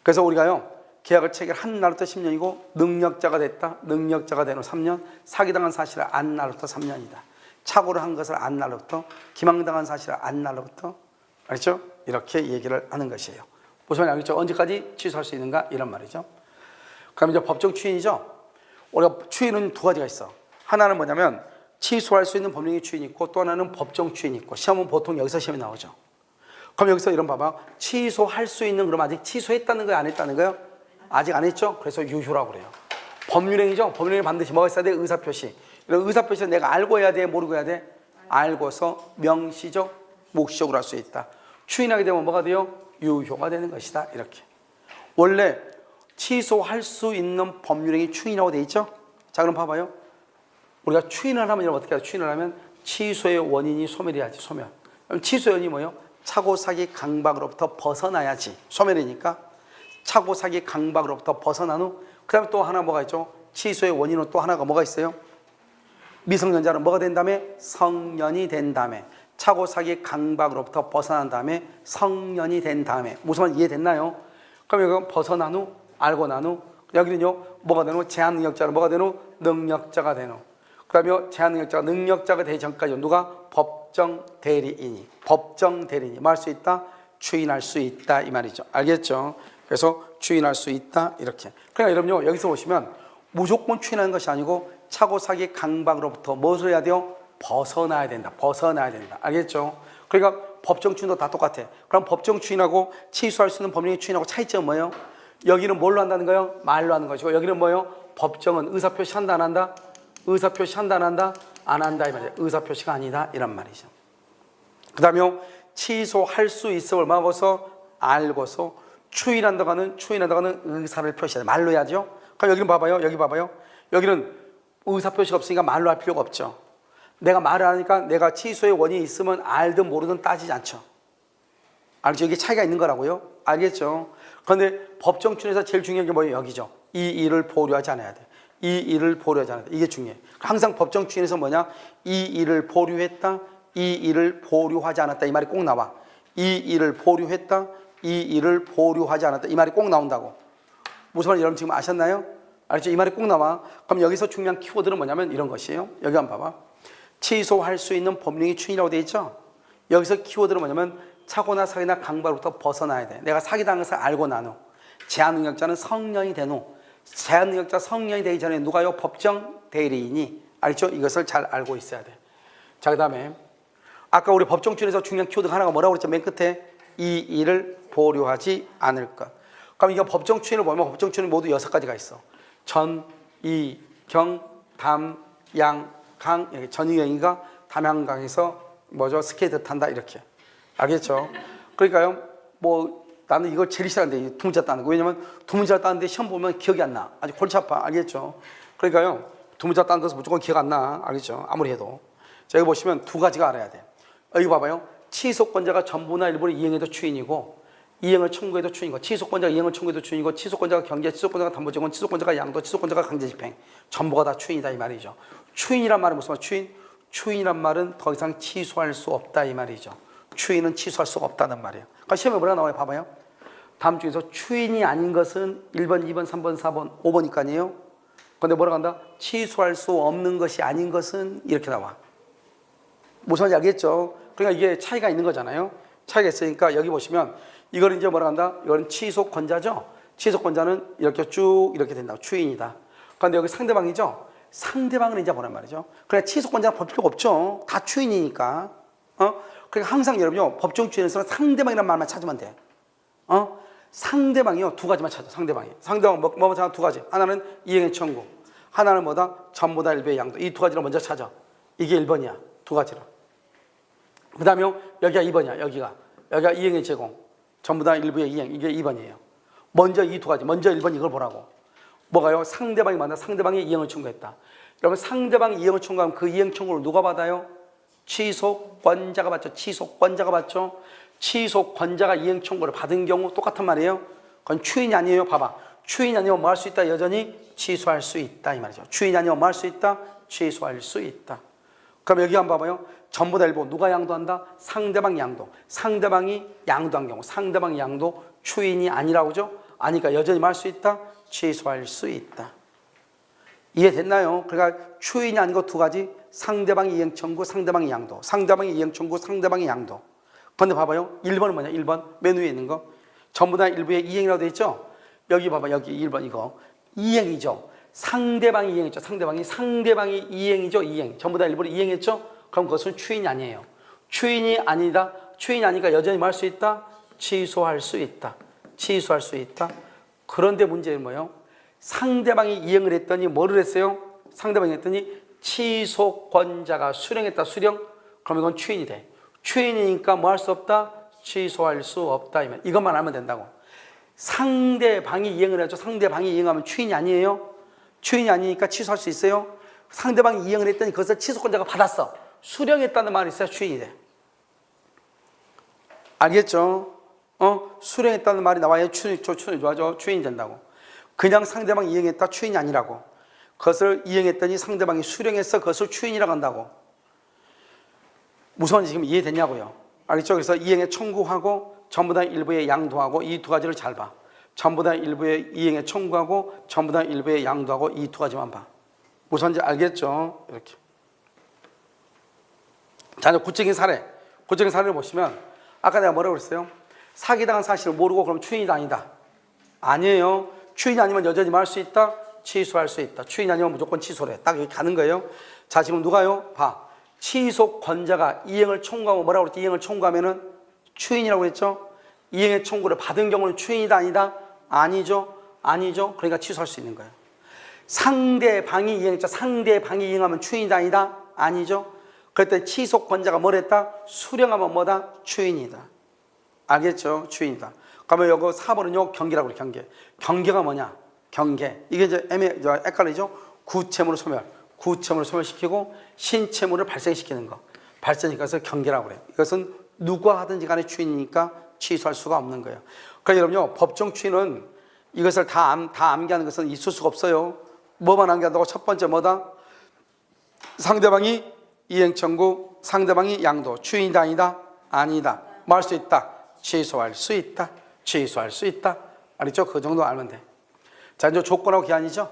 그래서 우리가요, 계약을 체결한 날부터 10년이고, 능력자가 됐다. 능력자가 된 후 3년. 사기당한 사실을 안 날부터 3년이다. 착오를 한 것을 안 날로부터, 기망당한 사실을 안 날로부터. 알죠? 이렇게 얘기를 하는 것이에요. 보시면 알겠죠? 언제까지 취소할 수 있는가? 이런 말이죠. 그럼 이제 법정 추인이죠? 우리가 추인은 두 가지가 있어. 하나는 뭐냐면 취소할 수 있는 법령의 추인이 있고, 또 하나는 법정 추인이 있고, 시험은 보통 여기서 시험이 나오죠. 그럼 여기서 이런 봐봐. 취소할 수 있는, 그럼 아직 취소했다는 거예요? 안 했다는 거예요? 아직 안 했죠? 그래서 유효라고 그래요. 법률행위죠? 법률행위 반드시 뭐가 있어야 돼? 의사표시. 이런 의사표시는 내가 알고 해야 돼? 모르고 해야 돼? 알고서 명시적, 묵시적으로 할 수 있다. 추인하게 되면 뭐가 돼요? 유효가 되는 것이다. 이렇게. 원래 취소할 수 있는 법률행위 추인이라고 돼 있죠? 자, 그럼 봐봐요. 우리가 추인을 하면 이러면 어떻게 해요? 추인을 하면 취소의 원인이 소멸해야지, 소멸. 그럼 취소의 원인이 뭐예요? 차고 사기 강박으로부터 벗어나야지. 소멸이니까. 차고 사기 강박으로부터 벗어난 후, 그 다음에 또 하나 뭐가 있죠? 취소의 원인은 또 하나가 뭐가 있어요? 미성년자는 뭐가 된 다음에? 성년이 된 다음에. 차고 사기 강박으로부터 벗어난 다음에 성년이 된 다음에. 무슨 말 이해됐나요? 그럼 이거 벗어난 후, 알고 난 후, 여기는요, 뭐가 된 후? 제한 능력자는 뭐가 된 후? 능력자가 된 후. 그 다음에 제한 능력자가 되기 전까지 누가? 법정 대리인이. 법정 대리인이 뭐 할 수 있다? 추인할 수 있다. 이 말이죠. 알겠죠? 그래서 추인할 수 있다. 이렇게. 그러니까 여러분요, 여기서 보시면 무조건 추인하는 것이 아니고 차고 사기 강박으로부터 무엇을 해야 돼요? 벗어나야 된다. 벗어나야 된다. 알겠죠? 그러니까 법정 추인도 다 똑같아. 그럼 법정 추인하고 취소할 수 있는 법령의 추인하고 차이점은 뭐예요? 여기는 뭘로 한다는 거예요? 말로 하는 것이고, 여기는 뭐예요? 법정은 의사표시 한다 안 한다? 의사표시 한다 안 한다? 안 한다 이 말이에요. 의사표시가 아니다 이란 말이죠. 그 다음에 취소할 수 있음을 막아서 알고서 추인한다고 하는 의사를 표시해야 돼. 말로 해야죠. 그럼 여기는 봐봐요. 여기 봐봐요. 여기는 의사표시가 없으니까 말로 할 필요가 없죠. 내가 말을 하니까 내가 취소의 원인이 있으면 알든 모르든 따지지 않죠. 알죠? 이게 차이가 있는 거라고요. 알겠죠? 그런데 법정 추인에서 제일 중요한 게 뭐예요? 여기죠. 이 일을 보류하지 않아야 돼. 이 일을 보류하지 않아야 돼. 이게 중요해. 항상 법정 추인에서 뭐냐? 이 일을 보류했다. 이 일을 보류하지 않았다. 이 말이 꼭 나와. 이 일을 보류했다. 이 일을 보류하지 않았다. 이 말이 꼭 나온다고. 무슨 말인지 여러분 지금 아셨나요? 알죠? 이 말이 꼭 나와. 그럼 여기서 중요한 키워드는 뭐냐면 이런 것이에요. 여기 한번 봐봐. 취소할 수 있는 법령의 추인이라고 되어 있죠? 여기서 키워드는 뭐냐면 차고나 사기나 강박으로부터 벗어나야 돼. 내가 사기당한 것을 알고 난 후. 제한 능력자는 성년이 된 후. 제한 능력자 성년이 되기 전에 누가요? 법정 대리인이. 알죠? 이것을 잘 알고 있어야 돼. 자, 그 다음에 아까 우리 법정 추인에서 중요한 키워드가 하나가 뭐라고 그랬죠? 맨 끝에 이 일을 보류하지 않을 것. 그럼 이거 법정 추인을 보면 법정 추인은 모두 6가지가 있어. 전, 이, 경, 담, 양, 강. 전이경이가 담양강에서 뭐죠? 스케이트 탄다 이렇게. 알겠죠? 그러니까요. 뭐 나는 이걸 제일 싫어하는데 두 문자 따는 거. 왜냐면 두 문자 따는데 시험 보면 기억이 안 나. 아주 골치 아파. 알겠죠? 그러니까요. 두 문자 따는 것은 무조건 기억 안 나. 알겠죠? 아무리 해도. 자, 여기 보시면 두 가지가 알아야 돼. 여기 봐봐요. 취소권자가 전부나 일부를 이행해도 추인이고, 이행을 청구해도 추인이고, 취소권자가 이행을 청구해도 추인이고, 취소권자가 경계, 취소권자가 담보증권, 취소권자가 양도, 취소권자가 강제집행, 전부가 다 추인이다 이 말이죠. 추인이란 말은 무슨 말? 추인이란 말은 더 이상 취소할 수 없다 이 말이죠. 추인은 취소할 수가 없다는 말이에요. 그러니까 시험에 뭐라 나와요? 봐봐요. 다음 중에서 추인이 아닌 것은 1번, 2번, 3번, 4번, 5번이니까 아니에요? 근데 뭐라고 한다? 취소할 수 없는 것이 아닌 것은 이렇게 나와. 무슨 말인지 알겠죠? 그러니까 이게 차이가 있는 거잖아요. 차이가 있으니까 여기 보시면 이걸 이제 뭐라 한다? 이건 취소권자죠? 취소권자는 이렇게 쭉 이렇게 된다. 추인이다. 그런데 여기 상대방이죠? 상대방은 이제 뭐란 말이죠? 그러니까 취소권자는 볼 필요가 없죠. 다 추인이니까. 그러니까 항상 여러분요, 법정 추인에서는 상대방이라는 말만 찾으면 돼. 상대방이요 두 가지만 찾아. 상대방 뭐 찾아? 두 가지. 하나는 이행의 청구, 하나는 뭐다? 전부 다 일부의 양도. 이 두 가지를 먼저 찾아. 이게 1번이야. 두 가지로. 그 다음에 여기가 2번이야. 여기가 이행의 제공, 전부 다 일부의 이행. 이게 2번이에요. 먼저 이 두 가지. 먼저 1번 이걸 보라고. 뭐가요? 상대방이 만나 상대방이 이행을 청구했다. 여러분 상대방이 이행을 청구하면 그 이행 청구를 누가 받아요? 취소권자가 받죠. 취소권자가 받죠. 취소권자가 이행 청구를 받은 경우 똑같은 말이에요. 그건 추인이 아니에요. 봐봐. 추인이 아니면 뭐 할 수 있다? 여전히 취소할 수 있다 이 말이죠. 추인이 아니면 뭐 할 수 있다? 취소할 수 있다. 그럼 여기 한번 봐봐요. 전부 다 일부 누가 양도한다? 상대방 양도. 상대방이 양도한 경우 상대방 양도 추인이 아니라고죠? 아니까 여전히 뭐 할 수 있다? 취소할 수 있다. 이해됐나요? 그러니까 추인이 아닌 거 두 가지. 상대방이 이행 청구, 상대방이 양도. 상대방이 이행 청구, 상대방이 양도. 그런데 봐봐요. 1번은 뭐냐? 1번 맨 위에 있는 거. 전부 다 일부의 이행이라고 되어 있죠? 여기 봐봐. 여기 1번 이거. 이행이죠. 상대방이 이행했죠. 상대방이 이행이죠. 이행. 전부 다 일부를 이행했죠? 그럼 그것은 추인이 아니에요. 추인이 아니다. 추인이 아니니까 여전히 뭐 할 수 있다? 취소할 수 있다. 취소할 수 있다. 그런데 문제는 뭐예요? 상대방이 이행을 했더니 뭐를 했어요? 상대방이 했더니 취소권자가 수령했다. 수령? 그럼 이건 추인이 돼. 추인이니까 뭐 할 수 없다? 취소할 수 없다. 이것만 알면 된다고. 상대방이 이행을 하죠. 상대방이 이행하면 추인이 아니에요. 추인이 아니니까 취소할 수 있어요. 상대방이 이행을 했더니 그것을 취소권자가 받았어. 수령했다는 말이 있어야 추인이 돼. 알겠죠? 수령했다는 말이 나와야 추인이 된다고. 그냥 상대방이 이행했다 추인이 아니라고. 그것을 이행했더니 상대방이 수령해서 그것을 추인이라고 한다고. 무슨 말인지 지금 이해됐냐고요. 알겠죠? 그래서 이행에 청구하고 전부 다 일부에 양도하고 이 두 가지를 잘 봐. 전부 다 일부에 이행에 청구하고 전부 다 일부에 양도하고 이 두 가지만 봐. 무슨 말인지 알겠죠? 이렇게. 자, 이제 구체적인 사례를 보시면 아까 내가 뭐라고 그랬어요? 사기당한 사실을 모르고 그럼 추인이다 아니다? 아니에요. 추인이 아니면 여전히 뭐 할 수 있다? 취소할 수 있다. 추인이 아니면 무조건 취소래. 딱 여기 가는 거예요. 자, 지금 누가요? 봐. 취소권자가 이행을 청구하면 뭐라고 그랬지? 이행을 청구하면은 추인이라고 했죠? 이행의 청구를 받은 경우는 추인이다 아니다? 아니죠. 그러니까 취소할 수 있는 거예요. 상대방이 이행했죠. 상대방이 이행하면 추인이다 아니다? 아니죠. 그럴 때 취소권자가 뭘 했다? 수령하면 뭐다? 추인이다. 알겠죠? 추인이다. 그러면 요거 4번은요 경계라고 그래. 경계가 뭐냐? 경계. 이게 이제 헷갈리죠? 구체물을 소멸시키고 신체물을 발생시키는 거. 발생시켜서 경계라고 그래. 이것은 누가 하든지 간에 추인이니까 취소할 수가 없는 거예요. 그러니까 여러분요 법정 추인은 이것을 다 암기하는 것은 있을 수가 없어요. 뭐만 암기한다고? 첫 번째 뭐다? 상대방이 이행 청구, 상대방이 양도. 추인이다 아니다? 아니다. 뭐 할 수 있다? 취소할 수 있다. 알겠죠? 그 정도 알면 돼. 자, 이제 조건하고 기한이죠?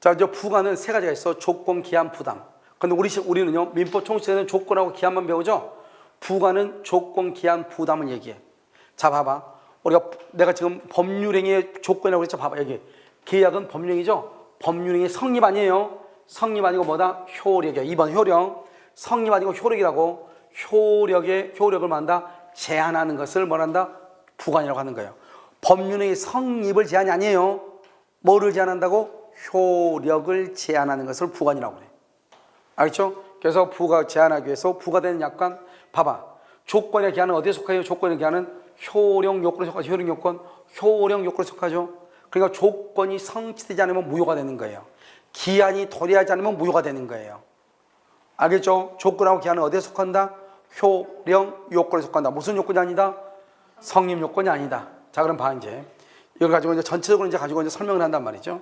자, 이제 부가는 세 가지가 있어. 조건, 기한, 부담. 근데 우리는요, 민법 총칙에는 조건하고 기한만 배우죠? 부가는 조건, 기한, 부담을 얘기해. 자, 봐봐. 내가 지금 법률행위의 조건이라고 했죠? 봐봐, 여기. 계약은 법률행위죠? 법률행위 성립 아니에요? 성립 아니고 뭐다? 효력이야. 2번 효력. 성립 아니고 효력이라고. 효력을 만다? 제한하는 것을 뭐란다? 부관이라고 하는 거예요. 법률의 성립을 제한이 아니에요. 뭐를 제한한다고? 효력을 제한하는 것을 부관이라고 그래. 알겠죠? 그래서 부가 제한하기 위해서 부과되는 약관 봐봐. 조건의 기한은 어디에 속해요? 조건의 기한은 효력 요건에 속하죠. 효력 요건에 속하죠. 그러니까 조건이 성취되지 않으면 무효가 되는 거예요. 기한이 도래하지 않으면 무효가 되는 거예요. 알겠죠? 조건하고 기한은 어디에 속한다? 효력 요건에 속한다. 무슨 요건이 아니다? 성립 요건이 아니다. 자, 그럼 봐, 이제. 이걸 가지고 이제 전체적으로 이제 설명을 한단 말이죠.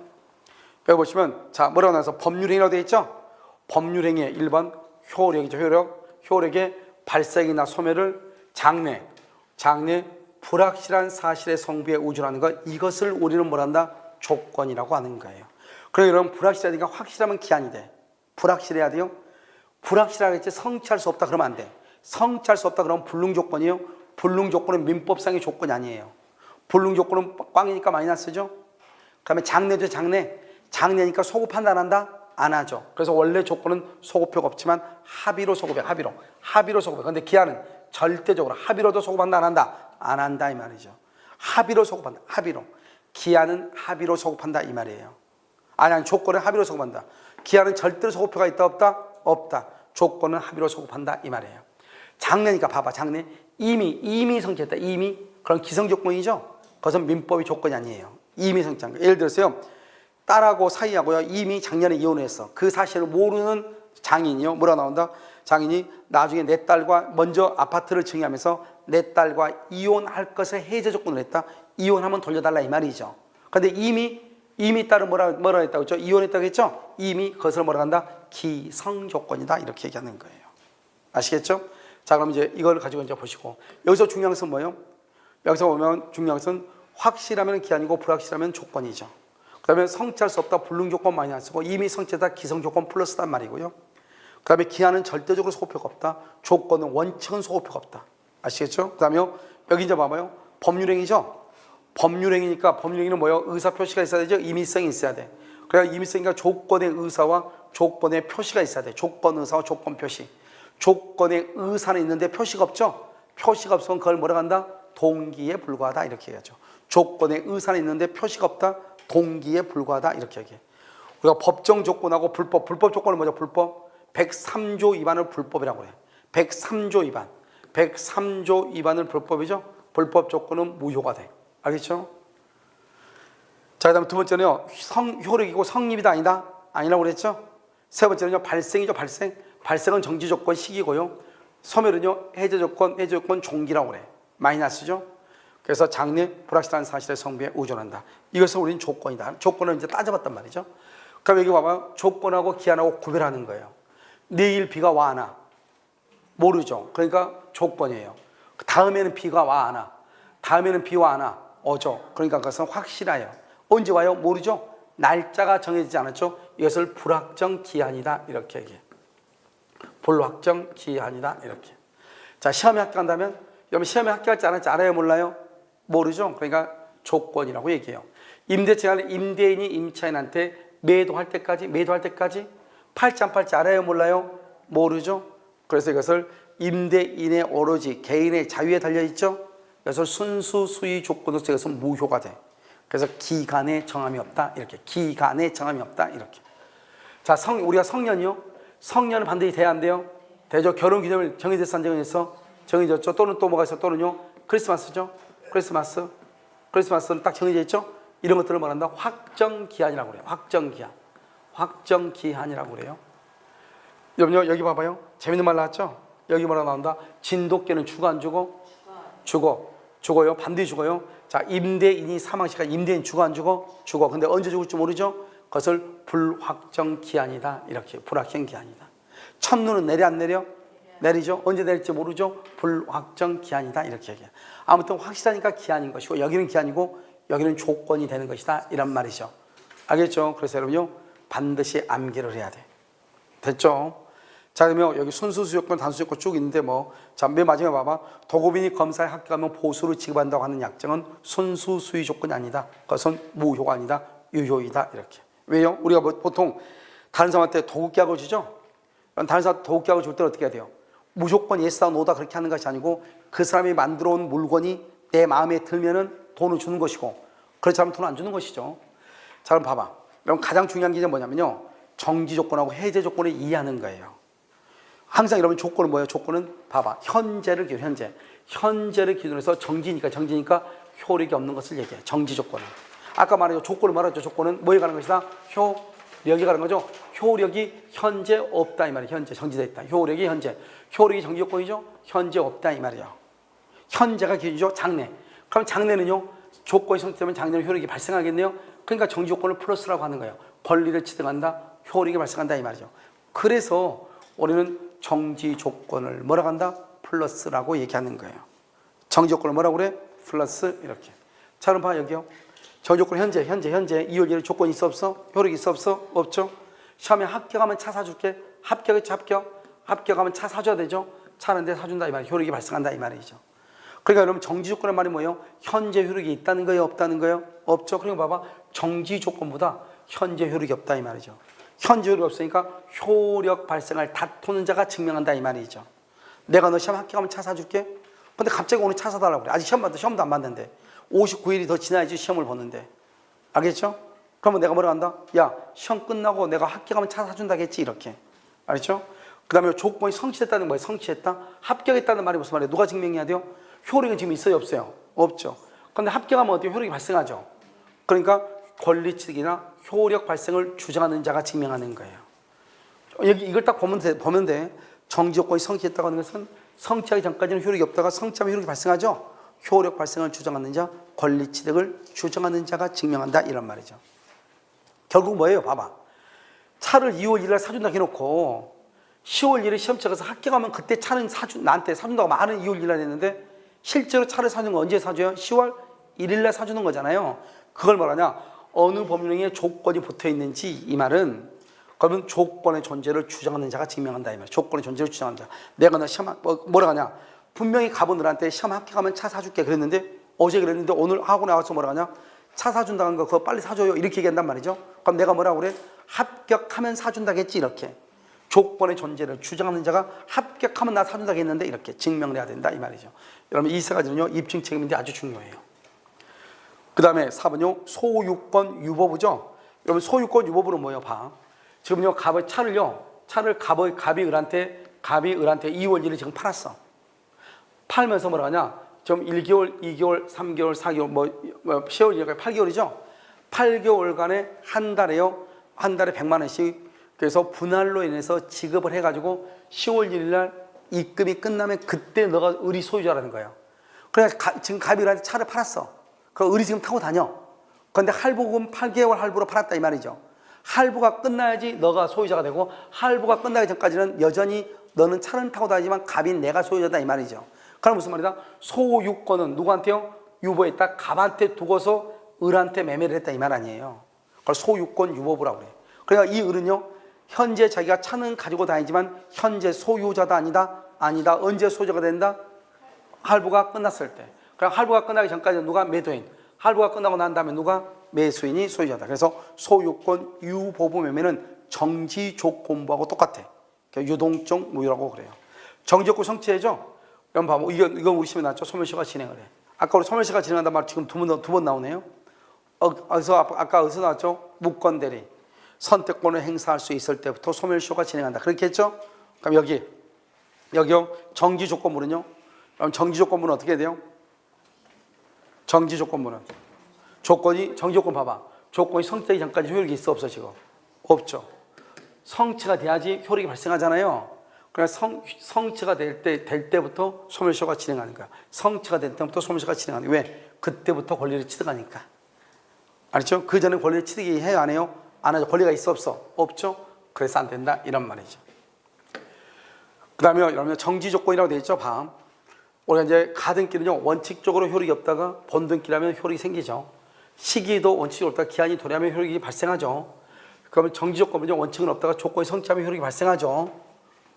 여기 보시면, 자, 뭐라고 나와서 법률행위라고 되어 있죠? 법률행위의 1번, 효력이죠, 효력의 발생이나 소멸을 장래, 불확실한 사실의 성부에 우주라는 것, 이것을 우리는 뭐란다? 조건이라고 하는 거예요. 그러니까 여러분, 불확실하니까 확실하면 기한이 돼. 불확실해야 돼요? 불확실하겠지, 성취할 수 없다 그러면 안 돼. 성취할 수 없다 그러면 불능조건이에요. 불능조건은 민법상의 조건이 아니에요. 불능조건은 꽝이니까 마이너스죠. 그러면 장래죠, 장래니까 소급 판단한다? 안 하죠. 그래서 원래 조건은 소급표가 없지만 합의로 소급해. 합의로 소급해. 그런데 기한은 절대적으로 합의로도 소급한다 안 한다? 안 한다 이 말이죠. 합의로 소급한다. 합의로. 기한은 합의로 소급한다 이 말이에요. 아니 조건은 합의로 소급한다. 기한은 절대로 소급표가 있다 없다? 없다. 조건은 합의로 소급한다 이 말이에요. 장래니까 봐봐. 장래 이미 성취했다. 이미 그런 기성조건이죠. 그것은 민법의 조건이 아니에요. 이미 성취한 거. 예를 들어서요. 딸하고 사이하고요. 이미 작년에 이혼을 했어. 그 사실을 모르는 장인이요. 뭐라 나온다? 장인이 나중에 내 딸과 먼저 아파트를 증여하면서 내 딸과 이혼할 것을 해제 조건을 했다. 이혼하면 돌려달라 이 말이죠. 그런데 이미 딸은 뭐라 했다고 했죠? 이혼했다고 했죠? 이미 그것을 뭐라 한다? 기성조건이다. 이렇게 얘기하는 거예요. 아시겠죠? 자, 그럼 이제 이걸 가지고 이제 보시고 여기서 중요한 것은 뭐예요? 여기서 보면 중요한 것은 확실하면 기한이고 불확실하면 조건이죠. 그다음에 성취할 수 없다 불능 조건 많이 안 쓰고 이미 성취했다 기성 조건 플러스단 말이고요. 그다음에 기한은 절대적으로 소급표가 없다. 조건은 원칙은 소급표가 없다. 아시겠죠? 그다음에 여기 이제 봐봐요. 법률행위죠. 법률행위니까 법률행위는 뭐예요? 의사 표시가 있어야 되죠. 임의성이 있어야 돼. 그래야 임의성이니까 조건의 의사와 조건의 표시가 있어야 돼. 조건 의사와 조건 표시. 조건의 의사는 있는데 표시가 없죠. 표시가 없으면 그걸 뭐라고 한다? 동기에 불과하다 이렇게 얘기하죠. 조건의 의사는 있는데 표시가 없다. 동기에 불과하다 이렇게 얘기해. 우리가 법정 조건하고 불법 조건은 뭐죠? 불법 103조 위반을 불법이라고 그래. 103조 위반 103조 위반을 불법이죠. 불법 조건은 무효가 돼. 알겠죠? 자, 그다음에 두 번째는요. 효력이고 성립이다 아니다? 아니라고 그랬죠? 세 번째는요. 발생이죠. 발생은 정지 조건 시기고요. 소멸은요. 해제 조건 종기라고 그래. 마이너스죠. 그래서 장래 불확실한 사실의 성비에 의존한다. 이것을 우리는 조건이다. 조건을 이제 따져봤단 말이죠. 그럼 여기 봐봐요. 조건하고 기한하고 구별하는 거예요. 내일 비가 와 안 와? 모르죠. 그러니까 조건이에요. 다음에는 비가 와 안 와? 다음에는 비와 안 와? 오죠. 그러니까 그것은 확실해요. 언제 와요? 모르죠. 날짜가 정해지지 않았죠. 이것을 불확정 기한이다 이렇게 얘기해. 불확정 기한이다 이렇게. 자, 시험에 합격한다면 여러분 시험에 합격할지 안 할지 알아요 몰라요? 모르죠. 그러니까 조건이라고 얘기해요. 임대차는 임대인이 임차인한테 매도할 때까지 팔지 안 팔지 알아요 몰라요? 모르죠. 그래서 이것을 임대인의 오로지 개인의 자유에 달려있죠. 그래서 순수 수의 조건으로서 이것은 무효가 돼. 그래서 기간에 정함이 없다 이렇게. 기간에 정함이 없다 이렇게. 자, 우리가 성년이요. 성년은 반드시 돼야 안 돼요? 되죠. 결혼기념일 정해졌어 안 정해졌어? 정해졌죠. 또는 또 뭐가 있어? 또는요. 크리스마스죠. 크리스마스는 딱 정해져 있죠. 이런 것들을 말한다. 확정기한이라고 그래요. 확정기한이라고 그래요. 여러분요, 여기 봐봐요. 재밌는 말 나왔죠? 여기 뭐라 나온다? 진돗개는 죽어 안 죽어? 죽어요. 반드시 죽어요. 자, 임대인이 사망시간 임대인 죽어 안 죽어? 죽어. 근데 언제 죽을지 모르죠? 그것을 불확정기한이다. 이렇게 불확정기한이다. 첫눈은 내려 안 내려? 내리죠. 언제 내릴지 모르죠. 불확정기한이다. 이렇게 얘기해요. 아무튼 확실하니까 기한인 것이고 여기는 기한이고 여기는 조건이 되는 것이다. 이란 말이죠. 알겠죠? 그래서 여러분요. 반드시 암기를 해야 돼. 됐죠? 자, 그러면 여기 순수수요건, 단수수요건 쭉 있는데 자, 맨 마지막에 봐봐. 도급인이 검사에 합격하면 보수를 지급한다고 하는 약정은 순수수의 조건이 아니다. 그것은 무효가 아니다. 유효이다. 이렇게. 왜요? 우리가 보통 다른 사람한테 도급계약을 주죠? 다른 사람 도급계약을 줄 때는 어떻게 해야 돼요? 무조건 예스다 노다 그렇게 하는 것이 아니고 그 사람이 만들어 온 물건이 내 마음에 들면은 돈을 주는 것이고 그렇지 않으면 돈 안 주는 것이죠. 자, 그럼 봐봐. 그럼 가장 중요한 게 뭐냐면요. 정지 조건하고 해제 조건을 이해하는 거예요. 항상 여러분 조건은 뭐예요? 조건은 봐봐. 현재를 기준으로 해서 정지니까 효력이 없는 것을 얘기해. 정지 조건은. 아까 말했죠. 조건을 말했죠. 조건은 뭐에 관한 것이다? 효력에 관한 거죠. 효력이 현재 없다 이 말이에요. 현재 정지되어 있다. 효력이 정지 조건이죠. 현재 없다 이 말이에요. 현재가 기준이죠. 장래. 그럼 장래는요. 조건이 성립되면 장래는 효력이 발생하겠네요. 그러니까 정지 조건을 플러스라고 하는 거예요. 권리를 취득한다. 효력이 발생한다 이 말이죠. 그래서 우리는 정지 조건을 뭐라고 한다? 플러스라고 얘기하는 거예요. 정지 조건을 뭐라고 그래? 플러스 이렇게. 자, 그럼 봐 여기요. 정지 조건 현재 2월 1일 조건이 있어 없어? 효력이 있어 없어? 없죠. 시험에 합격하면 차 사줄게. 합격하면 차 사줘야 되죠. 차는 데 사준다 이 말이에요. 효력이 발생한다 이 말이죠. 그러니까 여러분 정지 조건의 말이 뭐예요? 현재 효력이 있다는 거예요? 없다는 거예요? 없죠. 그러니까 봐봐. 정지 조건보다 현재 효력이 없다 이 말이죠. 현재 효력이 없으니까 효력 발생을 다투는 자가 증명한다 이 말이죠. 내가 너 시험 합격하면 차 사줄게. 근데 갑자기 오늘 차 사달라고 그래. 아직 시험도 안 봤는데 59일이 더 지나야지 시험을 보는데. 알겠죠? 그러면 내가 뭐라 한다? 야, 시험 끝나고 내가 합격하면 차 사준다겠지, 이렇게. 알겠죠? 그 다음에 조건이 성취했다는 거예요. 성취했다? 합격했다는 말이 무슨 말이에요? 누가 증명해야 돼요? 효력이 지금 있어요, 없어요? 없죠. 그런데 합격하면 어떻게 효력이 발생하죠? 그러니까 권리취득이나 효력 발생을 주장하는 자가 증명하는 거예요. 여기 이걸 딱 보면 돼. 정지 조건이 성취했다고 하는 것은 성취하기 전까지는 효력이 없다가 성취하면 효력이 발생하죠. 효력 발생을 주장하는 자, 권리취득을 주장하는 자가 증명한다, 이런 말이죠. 결국 뭐예요? 봐봐. 차를 2월 1일 날 사준다고 해놓고 10월 1일에 시험 쳐가서 합격하면 그때 차는 나한테 사준다고 말은 2월 1일 날 했는데 실제로 차를 사주는 건 언제 사줘요? 10월 1일 날 사주는 거잖아요. 그걸 말하냐? 어느 법령에 조건이 붙어 있는지, 이 말은 그러면 조건의 존재를 주장하는 자가 증명한다, 이 말. 조건의 존재를 주장한다. 내가 너 시험 뭐라 하냐? 분명히 가보들한테 시험 합격하면 차 사줄게 그랬는데, 어제 그랬는데 오늘 학원에 와서 뭐라 하냐? 차 사준다는 거 그거 빨리 사줘요, 이렇게 얘기한단 말이죠. 그럼 내가 뭐라고 그래? 합격하면 사준다겠지, 이렇게. 조건의 존재를 주장하는 자가 합격하면 나 사준다고 했는데 이렇게 증명을 해야 된다, 이 말이죠. 여러분 이 세 가지는요 입증 책임인데 아주 중요해요. 그 다음에 4번요 소유권 유보부죠. 여러분 소유권 유보부는 뭐예요? 봐. 지금요 차를 갑이 을한테 2월 1일 지금 팔았어. 팔면서 뭐라 하냐? 지금 1개월, 2개월, 3개월, 4개월, 10월 8개월이죠. 8개월간에 한 달에 100만 원씩, 그래서 분할로 인해서 지급을 해가지고 10월 1일 날 입금이 끝나면 그때 너가 을이 소유자라는 거예요. 그래 지금 갑이 을한테 차를 팔았어. 그 을이 지금 타고 다녀. 그런데 할부금 8개월 할부로 팔았다, 이 말이죠. 할부가 끝나야지 너가 소유자가 되고, 할부가 끝나기 전까지는 여전히 너는 차는 타고 다니지만 갑인 내가 소유자다, 이 말이죠. 그럼 무슨 말이다? 소유권은 누구한테요? 유보했다. 갑한테 두고서 을한테 매매를 했다, 이 말 아니에요. 그걸 소유권 유보부라고 그래요. 그러니까 이 을은요 현재 자기가 차는 가지고 다니지만 현재 소유자다, 아니다? 언제 소유자가 된다? 할부가 끝났을 때. 그럼 할부가 끝나기 전까지는 누가 매도인, 할부가 끝나고 난 다음에 누가 매수인이 소유자다. 그래서 소유권 유보부 매매는 정지조건부하고 똑같아. 유동적 무효라고 그래요. 정지조건 성취해죠. 그럼 봐봐, 이건 우리 시험에 나왔죠. 소멸시효가 진행을 해. 아까 우리 소멸시효가 진행한단 말 지금 두 번 나오네요. 그래서 아까 어디서 나왔죠? 무권대리. 선택권을 행사할 수 있을 때부터 소멸시효가 진행한다. 그렇게 했죠? 그럼 여기요 정지조건부는요? 그럼 정지조건부는 어떻게 해야 돼요? 정지조건부는 정지조건 봐봐. 조건이 성취되기 전까지 효력이 있어, 없어? 지금 없죠. 성취가 돼야지 효력이 발생하잖아요. 그래서 성취가 될 때부터 소멸시효가 진행하는 거야. 성취가 될 때부터 소멸시효가 진행하는 거야. 왜? 그때부터 권리를 취득하니까. 알죠? 그 전에 권리를 취득해야 안 해요? 안 하죠. 권리가 있어, 없어? 없죠? 그래서 안 된다, 이런 말이죠. 그 다음에 여러분 정지조건이라고 되어 있죠. 봐. 우리가 이제 가등기는요 원칙적으로 효력이 없다가 본등기라면 효력이 생기죠. 시기도 원칙이 없다가 기한이 도래하면 효력이 발생하죠. 그러면 정지조건은요 원칙은 없다가 조건이 성취하면 효력이 발생하죠.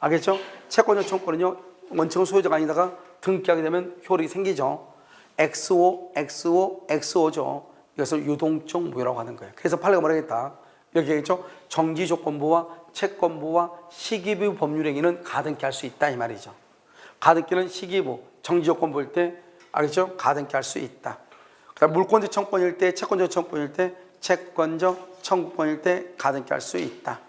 알겠죠? 채권 요청권은요 원칙은 소유자가 아니다가 등기하게 되면 효력이 생기죠. XO죠. 이것을 유동적 무효라고 하는 거예요. 그래서 판례가 뭐라 했다? 이렇게 얘기했죠. 정지조건부와 채권부와 시기부 법률행위는 가등기 할 수 있다, 이 말이죠. 가등기는 시기부, 정지조건부일 때, 알겠죠? 가등기 할 수 있다. 그다음 물권적 청권일 때, 채권적 청권일 때, 채권적 청구권일 때 가등기 할 수 있다.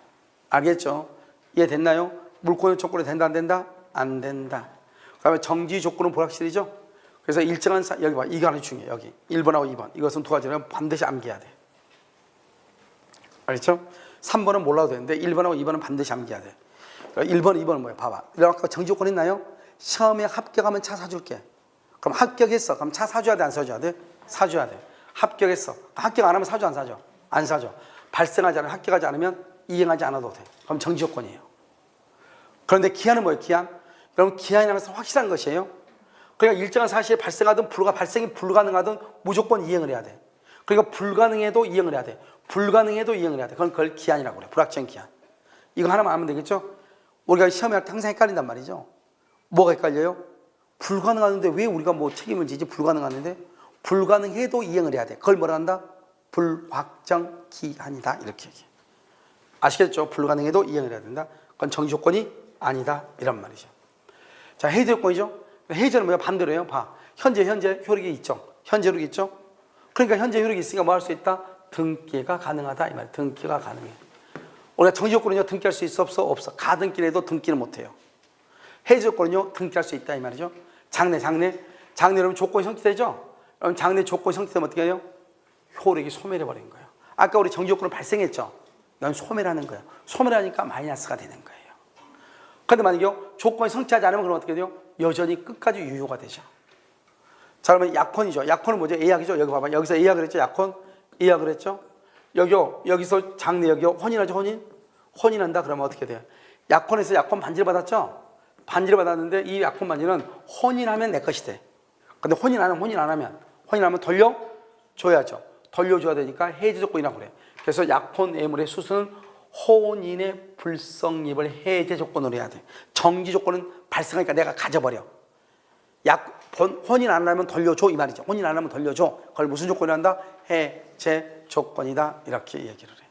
알겠죠? 이해됐나요? 물권적 청권이 된다, 안 된다? 안 된다. 그다음에 정지조건은 불확실이죠? 그래서 일정한 여기 봐, 이거 하나 중요해. 여기 1번하고 2번 이것은 두 가지는 반드시 암기해야 돼. 알겠죠? 3번은 몰라도 되는데 1번하고 2번은 반드시 암기해야 돼. 1번, 2번은 뭐야? 봐봐. 아까 정지조건 있나요? 시험에 합격하면 차 사줄게. 그럼 합격했어. 그럼 차 사줘야 돼, 안 사줘야 돼? 사줘야 돼. 합격했어. 합격 안 하면 사줘, 안 사줘? 안 사줘. 발생하지 않으면, 합격하지 않으면 이행하지 않아도 돼. 그럼 정지조건이에요. 그런데 기한은 뭐예요? 기한? 그럼 기한이라는 것은 확실한 것이에요. 그러니까 일정한 사실이 발생하든 발생이 불가능하든 무조건 이행을 해야 돼. 그러니까 불가능해도 이행을 해야 돼. 불가능해도 이행을 해야 돼. 그걸 기한이라고 그래. 불확정 기한. 이거 하나만 알면 되겠죠? 우리가 시험에 할 때 항상 헷갈린단 말이죠. 뭐가 헷갈려요? 불가능하는데 왜 우리가 뭐 책임을 지지? 불가능하는데 불가능해도 이행을 해야 돼. 그걸 뭐라 한다? 불확정 기한이다. 이렇게 얘기해. 아시겠죠? 불가능해도 이행을 해야 된다. 그건 정지조건이 아니다. 이런 말이죠. 자, 해제조건이죠? 해제는 뭐야? 반대로예요. 봐. 현재 효력이 있죠. 현재 효력이 있죠. 그러니까 현재 효력이 있으니까 뭐 할 수 있다? 등기가 가능하다 이 말이에요. 등기가 가능해. 우리가 정지 조건은요, 등기할 수 있어 없어? 없어. 가등기라도 등기는 못해요. 해지 조건은요, 등기할 수 있다 이 말이죠. 장래 그러면 조건이 성취되죠. 그럼 장래 조건이 성취되면 어떻게 해요? 효력이 소멸해 버린 거예요. 아까 우리 정지 조건은 발생했죠. 이건 소멸하는 거예요. 소멸하니까 마이너스가 되는 거예요. 그런데 만약에 조건이 성취하지 않으면 그럼 어떻게 돼요? 여전히 끝까지 유효가 되죠. 자, 그러면 약혼이죠. 약혼은 뭐죠? 예약이죠. 여기 봐봐. 여기서 예약을 했죠. 약혼. 예약을 했죠. 여기서 장래 여기요. 혼인하죠. 혼인한다. 그러면 어떻게 돼요? 약혼에서 약혼 반지를 받았죠. 반지를 받았는데 이 약혼 반지는 혼인하면 내 것이 돼. 근데 혼인 안 하면 돌려줘야죠. 돌려줘야 되니까 해지 조건이라고 그래. 그래서 약혼 애물의 수수는 혼인의 불성립을 해제 조건으로 해야 돼. 정지 조건은 발생하니까 내가 가져버려. 혼인 안 하면 돌려줘 이 말이죠. 혼인 안 하면 돌려줘. 그걸 무슨 조건이 한다? 해제 조건이다. 이렇게 얘기를 해.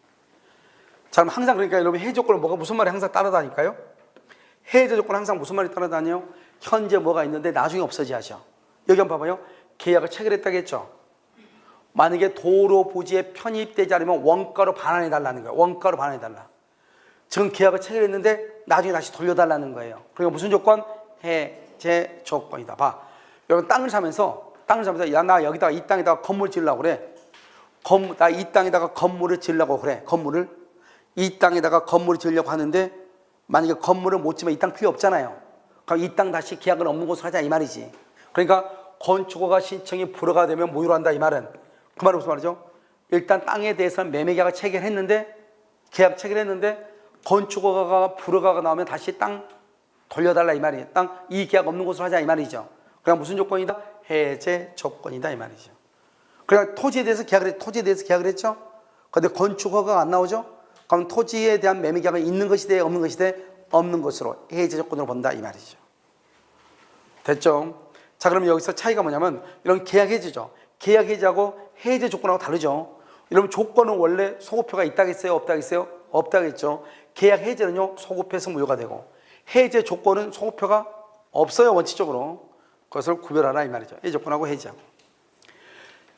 자, 그럼 항상 그러니까 여러분 해제 조건은 뭐가 무슨 말이 항상 따라다니까요? 해제 조건은 항상 무슨 말이 따라다녀요? 현재 뭐가 있는데 나중에 없어져야죠. 여기 한번 봐봐요. 계약을 체결했다겠죠. 만약에 도로 부지에 편입되지 않으면 원가로 반환해 달라는 거예요. 원가로 반환해 달라. 지금 계약을 체결했는데 나중에 다시 돌려달라는 거예요. 그러니까 무슨 조건? 해제 조건이다. 봐. 여러분 땅을 사면서 야, 나 여기다가 이 땅에다가 건물 지으려고 그래. 나 이 땅에다가 건물을 지으려고 그래. 이 땅에다가 건물을 지으려고 하는데 만약에 건물을 못 지으면 이 땅 필요 없잖아요. 그럼 이 땅 다시 계약을 없는 곳으로 하자 이 말이지. 그러니까 건축허가 신청이 불허가 되면 무효로 한다 이 말은. 그 말은 무슨 말이죠? 일단 땅에 대해서는 매매계약을 계약 체결했는데 건축허가가 불허가 나오면 다시 땅 돌려달라 이 말이에요. 이 계약 없는 곳으로 하자 이 말이죠. 그냥 무슨 조건이다? 해제 조건이다 이 말이죠. 그러니까 토지에 대해서 계약을 했죠. 그런데 건축허가가 안 나오죠. 그럼 토지에 대한 매매계약은 있는 것이 돼 없는 것이 돼? 없는 것으로 해제 조건으로 본다 이 말이죠. 됐죠? 자, 그럼 여기서 차이가 뭐냐면 이런 계약 해지죠. 계약 해지하고 해제 조건하고 다르죠. 이러면 조건은 원래 소급표가 있다겠어요? 없다겠어요? 없다겠죠. 계약 해제는요, 소급해서 무효가 되고 해제 조건은 소급표가 없어요, 원칙적으로. 그것을 구별하라 이 말이죠. 해제 조건하고 해제하고.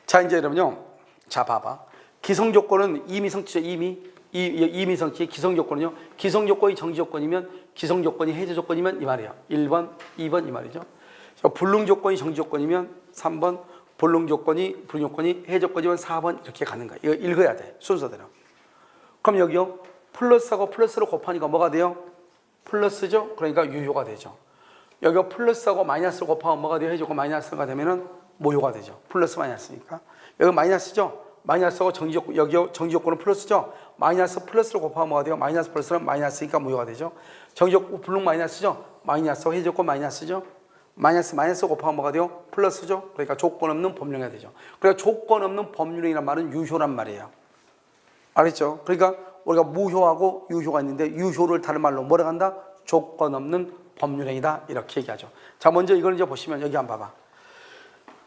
자, 이제 여러분요, 자 봐봐. 기성 조건은 이미 성취죠. 이미 성취. 기성 조건은요, 기성 조건이 정지 조건이면 기성 조건이 해제 조건이면 이 말이에요. 1번, 2번 이 말이죠. 불능 조건이 정지 조건이면 3번, 불능 조건이 해제 조건이면 4번 이렇게 가는 거야. 이거 읽어야 돼, 순서대로. 그럼 여기요, 플러스하고 플러스로 곱하니까 뭐가 돼요? 플러스죠. 그러니까 유효가 되죠. 여기가 플러스하고 마이너스로 곱하면 뭐가 돼요? 해제 조건 마이너스가 되면은 무효가 되죠. 플러스 마이너스니까. 여기 마이너스죠. 마이너스하고 정지 조건, 여기요 정지 조건은 플러스죠. 마이너스 플러스로 곱하면 뭐가 돼요? 마이너스 플러스는 마이너스니까 무효가 되죠. 정지 조건 불능 마이너스죠. 마이너스하고 해제 조건 마이너스죠. 마이너스 곱하면 뭐가 돼요? 플러스죠. 그러니까 조건 없는 법률이 되죠. 그러니까 조건 없는 법률이란 말은 유효란 말이에요. 알겠죠? 그러니까 우리가 무효하고 유효가 있는데 유효를 다른 말로 뭐라 한다? 조건 없는 법률행위다 이렇게 얘기하죠. 자, 먼저 이걸 이제 보시면 여기 한번 봐봐.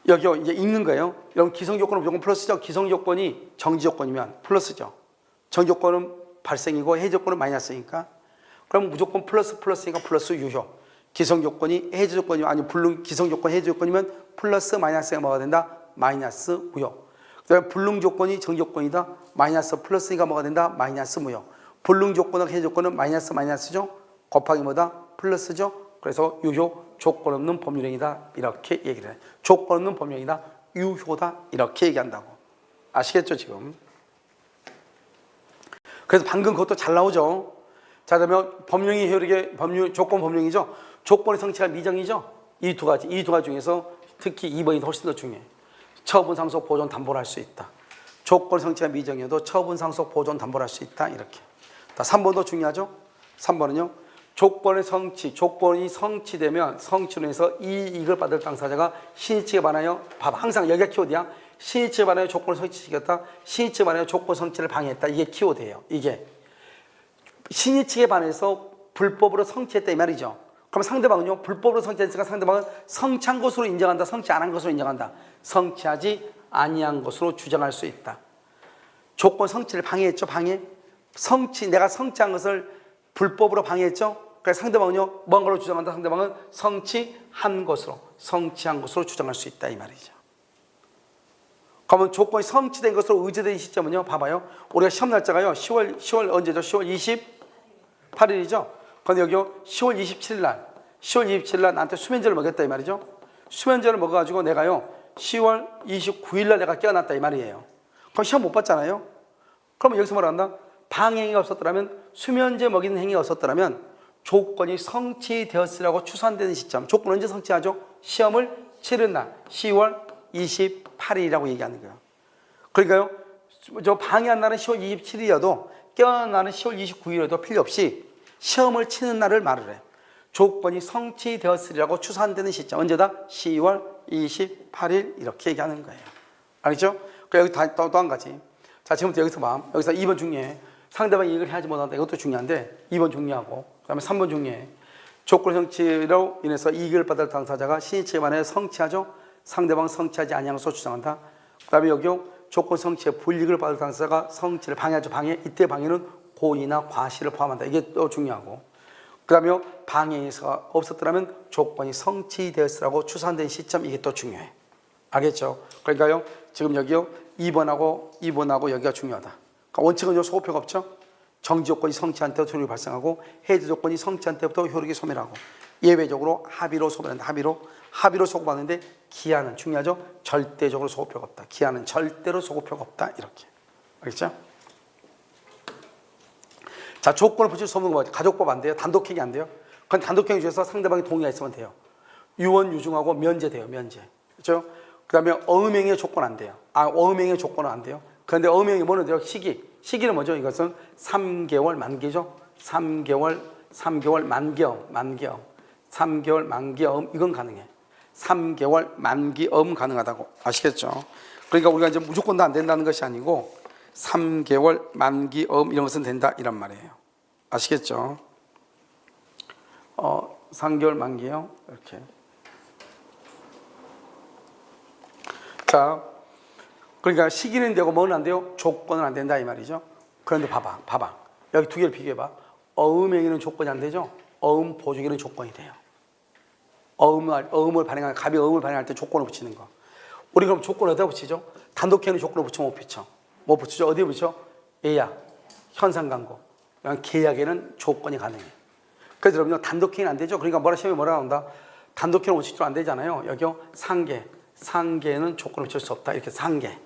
여기 이제 읽는 거예요. 이런 기성 조건은 무조건 플러스죠. 기성 조건이 정지 조건이면 플러스죠. 정지 조건은 발생이고 해제 조건은 마이너스니까. 그럼 무조건 플러스니까 플러스 유효. 기성 조건이 해제 조건이면 아니 불능 기성 조건 해제 조건이면 플러스 마이너스가 뭐가 된다? 마이너스 무효. 그다음에 불능 조건이 정지 조건이다. 마이너스 플러스니까 뭐가 된다? 마이너스 무효. 불능 조건과 해제 조건은 마이너스죠. 곱하기 뭐다? 플러스죠. 그래서 유효 조건 없는 법률행위다 이렇게 얘기를 해. 조건 없는 법률행위다 유효다 이렇게 얘기한다고. 아시겠죠 지금? 그래서 방금 그것도 잘 나오죠. 자, 그러면 법령이 효력의 조건 법령이죠. 조건의 성취가 미정이죠. 이 두 가지 중에서 특히 2번이 훨씬 더 중요해. 처분 상속 보존 담보를 할 수 있다. 조건 성취가 미정이어도 처분 상속 보존 담보를 할 수 있다 이렇게. 3번도 중요하죠. 3번은요. 조건이 성취되면 성취로 해서 이익을 받을 당사자가 신의칙에 반하여 봐봐. 항상 여기가 키워드야. 신의칙에 반하여 조건을 성취시켰다. 신의칙에 반하여 조건 성취를 방해했다. 이게 키워드예요. 이게. 신의칙에 반해서 불법으로 성취했다 이 말이죠. 그럼 상대방은요, 불법으로 성취했으니까 상대방은 성취한 것으로 인정한다, 성취 안 한 것으로 인정한다. 성취하지 아니한 것으로 주장할 수 있다. 조건 성취를 방해했죠, 방해. 내가 성취한 것을 불법으로 방해했죠. 그래서 상대방은요, 뭔 걸로 주장한다. 상대방은 성취한 것으로 주장할 수 있다 이 말이죠. 그러면 조건이 성취된 것으로 의제된 시점은요. 봐봐요. 우리가 시험 날짜가요. 10월 언제죠? 10월 28일이죠. 그런데 여기요. 10월 27일 날. 10월 27일 날 나한테 수면제를 먹였다 이 말이죠. 수면제를 먹어가지고 내가요. 10월 29일 날 내가 깨어났다 이 말이에요. 그럼 시험 못 봤잖아요. 그러면 여기서 뭐라 한다? 방행위가 없었더라면, 수면제 먹이는 행위가 없었더라면 조건이 성취되었으라고 추산되는 시점. 조건 언제 성취하죠? 시험을 치른 날 10월 28일이라고 얘기하는 거예요. 그러니까요, 저 방해한 날은 10월 27일이어도 깨어난 날은 10월 29일이어도 필요 없이 시험을 치는 날을 말을 해. 조건이 성취되었으리라고 추산되는 시점. 언제다? 10월 28일 이렇게 얘기하는 거예요. 알겠죠? 여기 또 한 가지. 자, 지금부터 여기서 봐. 여기서 2번 중요해. 상대방이 이익을 해야지 못한다. 이것도 중요한데 2번 중요하고, 그 다음에 3번 중요해. 조건 성취로 인해서 이익을 받을 당사자가 신의치에 반해 성취하죠. 상대방 성취하지 아니한 것으로 주장한다. 그 다음에 여기요. 조건 성취에 불이익을 받을 당사자가 성취를 방해하죠. 방해. 이때 방해는 고의나 과실을 포함한다. 이게 또 중요하고. 그 다음에 방해가 없었더라면 조건이 성취되었으라고 추산된 시점. 이게 또 중요해. 알겠죠? 그러니까요. 지금 여기요. 2번하고 여기가 중요하다. 그러니까 원칙은 소호표가 없죠. 정지 조건이 성취한 때부터 효력이 발생하고, 해제 조건이 성취한 때부터 효력이 소멸하고, 예외적으로 합의로 소멸한다. 합의로 소급하는데 기한은 중요하죠. 절대적으로 소급표가 없다. 기한은 절대로 소급표가 없다. 이렇게. 알겠죠? 자, 조건을 붙일 수 없는 거 뭐죠? 가족법 안 돼요. 단독행위 안 돼요. 그건 단독행위 중에서 상대방이 동의가 있으면 돼요. 유언, 유증하고 면제돼요. 면제. 그렇죠? 그 다음에 어음행위의 조건 안 돼요. 어음행위의 조건은 안 돼요. 그런데 어음행위 뭐는 돼요? 시기는 뭐죠? 이것은 3개월 만기죠. 3개월 만기엄. 3개월 만기엄. 이건 가능해. 3개월 만기엄 가능하다고. 아시겠죠? 그러니까 우리가 이제 무조건 다 안 된다는 것이 아니고 3개월 만기엄 이런 것은 된다 이란 말이에요. 아시겠죠? 3개월 만기요. 이렇게. 자, 그러니까 시기는 되고 뭐는 안 돼요? 조건은 안 된다 이 말이죠. 그런데 봐봐. 여기 두 개를 비교해봐. 어음행위는 조건이 안 되죠. 어음 보조기는 조건이 돼요. 어음을 발행할, 갑이 어음을 발행할 때 조건을 붙이는 거. 우리 그럼 조건을 어디다 붙이죠? 단독행위는 조건을 붙이면 못 붙여. 뭐 붙이죠? 어디에 붙여? 예약, 현상광고. 계약에는 조건이 가능해. 그래서 여러분요, 단독행위는 안 되죠? 그러니까 시험에 뭐라 나온다? 단독행위는 원칙적으로 안 되잖아요. 여기요, 상계에는 조건을 붙일 수 없다. 이렇게 상계.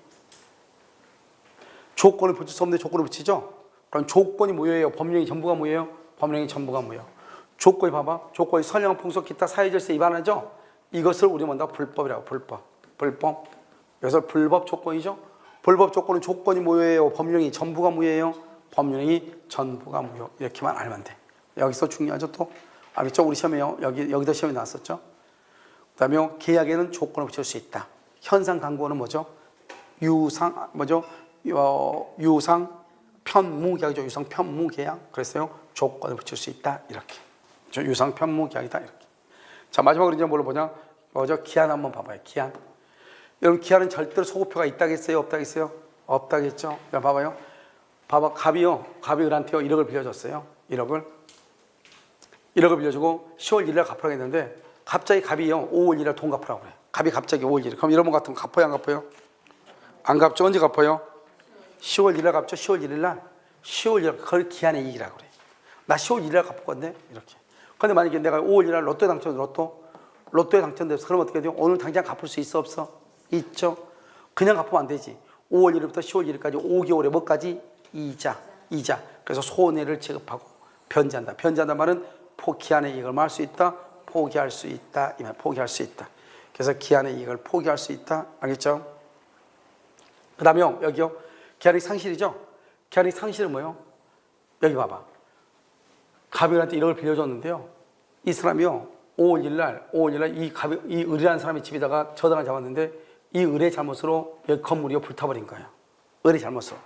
조건을 붙일 수 없는데 조건을 붙이죠? 그럼 조건이 뭐예요? 법령이 전부가 뭐예요? 법령이 전부가 뭐예요? 조건이 봐봐. 조건이 선량, 풍속, 기타 사회질서 위반하죠? 이것을 우리 뭔가 불법이라고. 불법. 그래서 불법 조건이죠? 불법 조건은 조건이 뭐예요? 법령이 전부가 뭐예요? 법령이 전부가 뭐예요? 이렇게만 알면 돼. 여기서 중요하죠 또? 알겠죠? 우리 시험에요. 여기다 시험에 나왔었죠? 그 다음에 계약에는 조건을 붙일 수 있다. 현상 강구는 뭐죠? 유상 편무계약이죠. 유상 편무계약. 그랬어요. 조건을 붙일 수 있다. 이렇게. 유상 편무계약이다. 이렇게. 자, 마지막으로 이제 뭘로 보냐? 뭐죠? 기한 한번 봐봐요. 기한. 여러분, 기한은 절대로 소급표가 있다겠어요? 없다겠어요? 없다겠죠? 자, 봐봐요. 갑이 을한테요. 1억을 빌려줬어요. 1억을 빌려주고 10월 1일 날 갚으라고 했는데 갑자기 갑이요. 5월 1일 날 돈 갚으라고 그래. 갑이 갑자기 5월 1일. 그럼 이런 분 같으면 갚아요? 안 갚아요? 안 갚죠? 언제 갚아요? 10월 1일 날 갚죠? 10월 1일 날. 10월 1일 날. 그걸 기한의 이익이라고 그래. 나 10월 1일 날 갚을 건데? 이렇게. 근데 만약에 내가 5월 1일 날 로또에 당첨돼서 그럼 어떻게 돼요? 오늘 당장 갚을 수 있어? 없어? 있죠? 그냥 갚으면 안 되지. 5월 1일부터 10월 1일까지 5개월에 뭐까지? 이자. 그래서 손해를 지급하고 변제한다. 변제한다 말은 기한의 이익을 할 수 있다. 포기할 수 있다. 이 말, 포기할 수 있다. 그래서 기한의 이익을 포기할 수 있다. 알겠죠? 그 다음에 여기요. 기한의 상실이죠? 기한의 상실은 뭐예요? 여기 봐봐. 갑이한테 1억을 빌려줬는데요. 이 사람이요. 5월 1일 날 이 을이라는 사람의 집에다가 저당을 잡았는데 이 을의 잘못으로 여기 건물이 불타버린 거예요. 을의 잘못으로.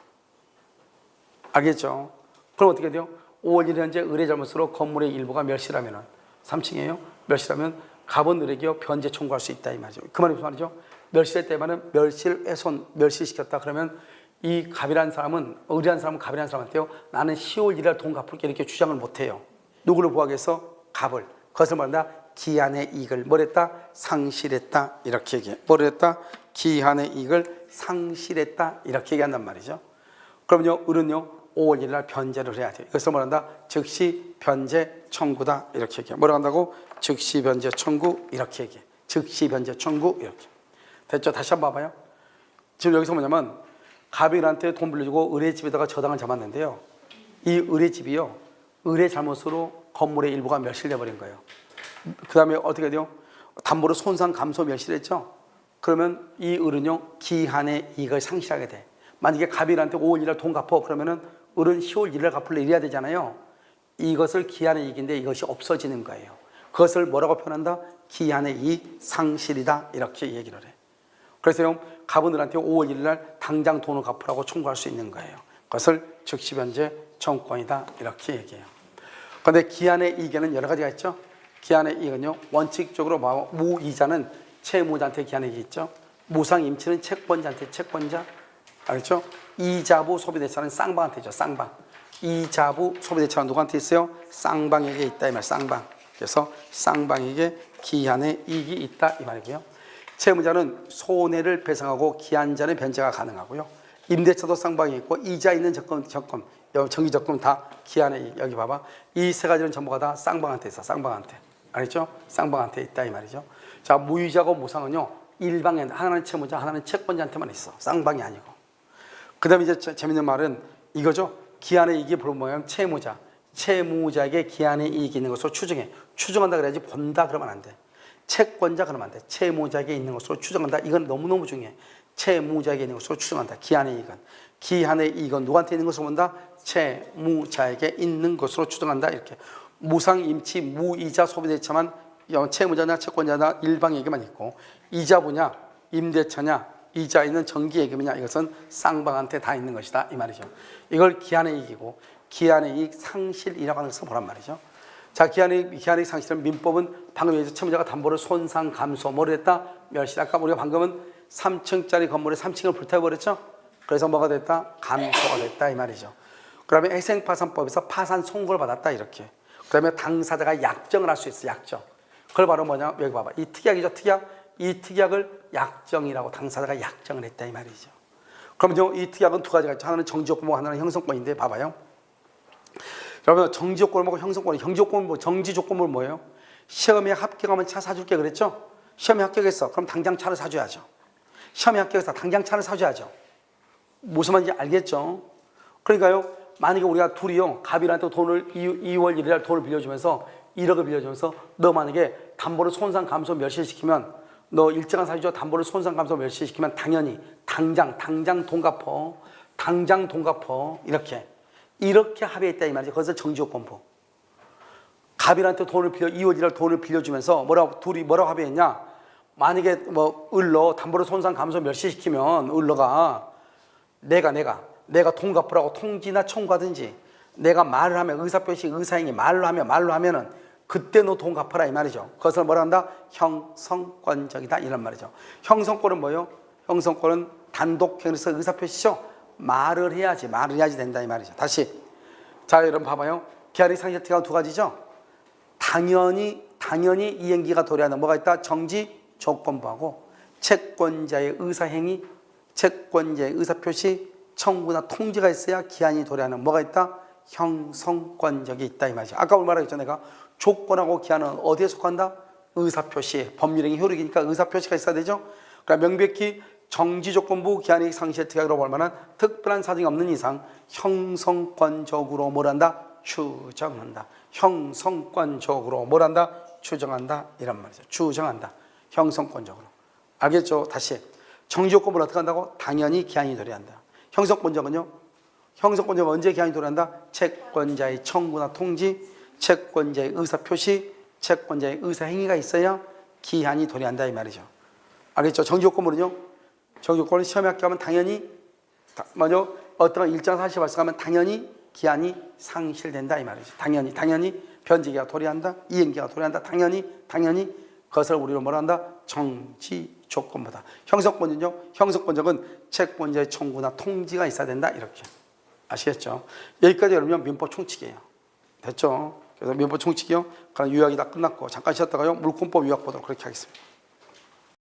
알겠죠? 그럼 어떻게 돼요? 5월 1일 현재 을의 잘못으로 건물의 일부가 멸실하면 3층이에요. 멸실하면 갑은 을에게 변제 청구할 수 있다 이 말이죠. 그 말이 무슨 말이죠? 멸실했다면 멸실훼손, 멸실시켰다. 그러면 이 을이라는 사람은 갑이라는 사람한테요. 나는 10월 1일 돈 갚을게 이렇게 주장을 못해요. 누구를 구하기 위해서? 갑을. 그것을 말한다. 기한의 이익을 뭐랬다? 상실했다. 이렇게 얘기해. 뭐랬다? 기한의 이익을 상실했다 이렇게 얘기한단 말이죠. 그럼요 을은요 5월 1일 날 변제를 해야 돼요. 이것을 뭐란다? 즉시 변제 청구다 이렇게 얘기해요. 뭐라고 한다고? 즉시 변제 청구 이렇게 얘기해. 즉시 변제 청구 이렇게. 됐죠? 다시 한번 봐봐요. 지금 여기서 뭐냐면 갑일한테 돈 빌려주고 을의 집에다가 저당을 잡았는데요. 이 을의 집이요 을의 잘못으로 건물의 일부가 멸실돼 버린 거예요. 그 다음에 어떻게 돼요? 담보로 손상 감소 멸실했죠. 그러면 이 을은요 기한의 이익을 상실하게 돼. 만약에 갑일한테 5월 1일 돈 갚어 그러면은 을은 10월 1일 갚을래 이래야 되잖아요. 이것을 기한의 이익인데 이것이 없어지는 거예요. 그것을 뭐라고 표현한다? 기한의 이익 상실이다 이렇게 얘기를 해. 그래서 갑은 을한테 5월 1일 날 당장 돈을 갚으라고 청구할 수 있는 거예요. 그것을 즉시 변제 청구권이다 이렇게 얘기해요. 그런데 기한의 이익에는 여러 가지가 있죠. 기한의 이익은요 원칙적으로 무이자는 채무자한테 기한의 이익이 있죠. 무상임치는 채권자한테 채권자 알겠죠? 이자부 소비대차는 쌍방한테죠. 쌍방. 이자부 소비대차는 누구한테 있어요? 쌍방에게 있다 이 말. 쌍방. 그래서 쌍방에게 기한의 이익이 있다 이 말이고요. 채무자는 손해를 배상하고 기한전에 변제가 가능하고요. 임대차도 쌍방이 있고 이자 있는 적금, 정기적금 다 기한의 이익. 여기 봐봐. 이 세 가지는 전부가 다 쌍방한테 있어. 쌍방한테. 알겠죠? 쌍방한테 있다 이 말이죠. 자, 무이자고 무상은요. 일방에 하나는 채무자, 하나는 채권자한테만 있어. 쌍방이 아니고. 그 다음에 이제 재밌는 말은 이거죠. 기한의 이익이 뭐냐면 채무자. 채무자에게 기한의 이익이 있는 것으로 추정해. 추정한다 그래야지 본다 그러면 안 돼. 채권자 그러면 안 돼. 채무자에게 있는 것으로 추정한다. 이건 너무너무 중요해. 채무자에게 있는 것으로 추정한다. 기한의 이익은. 기한의 이익은 누구한테 있는 것으로 본다? 채무자에게 있는 것으로 추정한다. 이렇게. 무상임치, 무이자 소비대차만 채무자나 채권자나 일방에게만 있고 이자부냐, 임대차냐, 이자 있는 정기예금이냐 이것은 쌍방한테 다 있는 것이다 이 말이죠. 이걸 기한의 이익이고 기한의 이익 상실이라고 하는 것을 보란 말이죠. 자, 기한의 이익 상실은 민법은 방금 얘기해서 채무자가 담보를 손상 감소 뭐를 했다? 멸실. 아까 우리가 방금은 3층짜리 건물에 3층을 불태워버렸죠. 그래서 뭐가 됐다? 감소가 됐다 이 말이죠. 그 다음에 해생파산법에서 파산 송고를 받았다 이렇게. 그 다음에 당사자가 약정을 할 수 있어. 약정. 그걸 바로 뭐냐? 여기 봐봐. 이 특약이죠. 특약. 이 특약을 약정이라고 당사자가 약정을 했다 이 말이죠. 그러면 이 특약은 두 가지가 있죠. 하나는 정지조건하고 하나는 형성권인데 봐봐요. 여러분 정지조건을 먹고 형성권. 형지조건은 뭐 정지조건은 뭐예요? 시험에 합격하면 차 사줄게 그랬죠. 시험에 합격했어. 그럼 당장 차를 사줘야죠. 시험에 합격해서 당장 차를 사줘야죠. 무슨 말인지 알겠죠? 그러니까요. 만약에 우리가 둘이요. 갑일한테 돈을 2월 1일 날 돈을 빌려주면서 1억을 빌려주면서 너 만약에 담보를 손상 감소 멸실시키면 너 일정한 사유죠. 담보를 손상 감소 멸실시키면 당연히 당장 돈 갚어. 당장 돈 갚어. 이렇게 합의했다 이 말이죠. 그래서 정지조건부. 갑일한테 돈을 2월 1일 돈을 빌려주면서 둘이 뭐라고 합의했냐? 만약에 뭐 을로 담보를 손상 감소 멸실시키면 을로가 내가 돈 갚으라고 통지나 청구하든지 내가 말을 하면 의사표시 의사행위 말로 하면은 그때 너 돈 갚아라 이 말이죠. 그것을 뭐라 한다? 형성권적이다 이런 말이죠. 형성권은 뭐예요? 형성권은 단독형에서 의사표시죠. 말을 해야지 된다 이 말이죠. 다시 자 여러분 봐봐요. 기한의 상실 특약은 두 가지죠. 당연히 이행기가 도래하는 뭐가 있다? 정지 조건부하고 채권자의 의사행위, 채권자의 의사표시, 청구나 통지가 있어야 기한이 도래하는 뭐가 있다? 형성권적이 있다 이 말이죠. 아까 말했죠 내가 조건하고 기한은 어디에 속한다? 의사표시. 법률행위 효력이니까 의사표시가 있어야 되죠. 그러니까 명백히 정지조건부 기한의 상실 특약으로 볼 만한 특별한 사정이 없는 이상 형성권적으로 뭘한다? 추정한다. 형성권적으로 뭘한다? 추정한다 이란 말이죠. 추정한다. 형성권적으로. 알겠죠? 다시 정지조건부를 어떻게 한다고? 당연히 기한이 도래한다. 형성권적은요? 형성권적은 언제 기한이 도래한다? 채권자의 청구나 통지, 채권자의 의사표시, 채권자의 의사행위가 있어야 기한이 도래한다 이 말이죠. 알겠죠? 정지조건부는요? 정지조건은 시험에 합격하면 당연히 먼저 어떤 일정한 사실이 발생하면 당연히 기한이 상실된다 이 말이죠. 당연히 변제기가 도래한다. 이행기가 도래한다. 당연히 그것을 우리로 뭐라 한다? 정지조건부다. 형성권은요? 형성권적은 채권자의 청구나 통지가 있어야 된다 이렇게. 아시겠죠? 여기까지 여러분 민법 총칙이에요. 됐죠? 그래서 민법 총칙이요. 그럼 요약이 다 끝났고 잠깐 쉬었다가요 물권법 요약 보도록 그렇게 하겠습니다.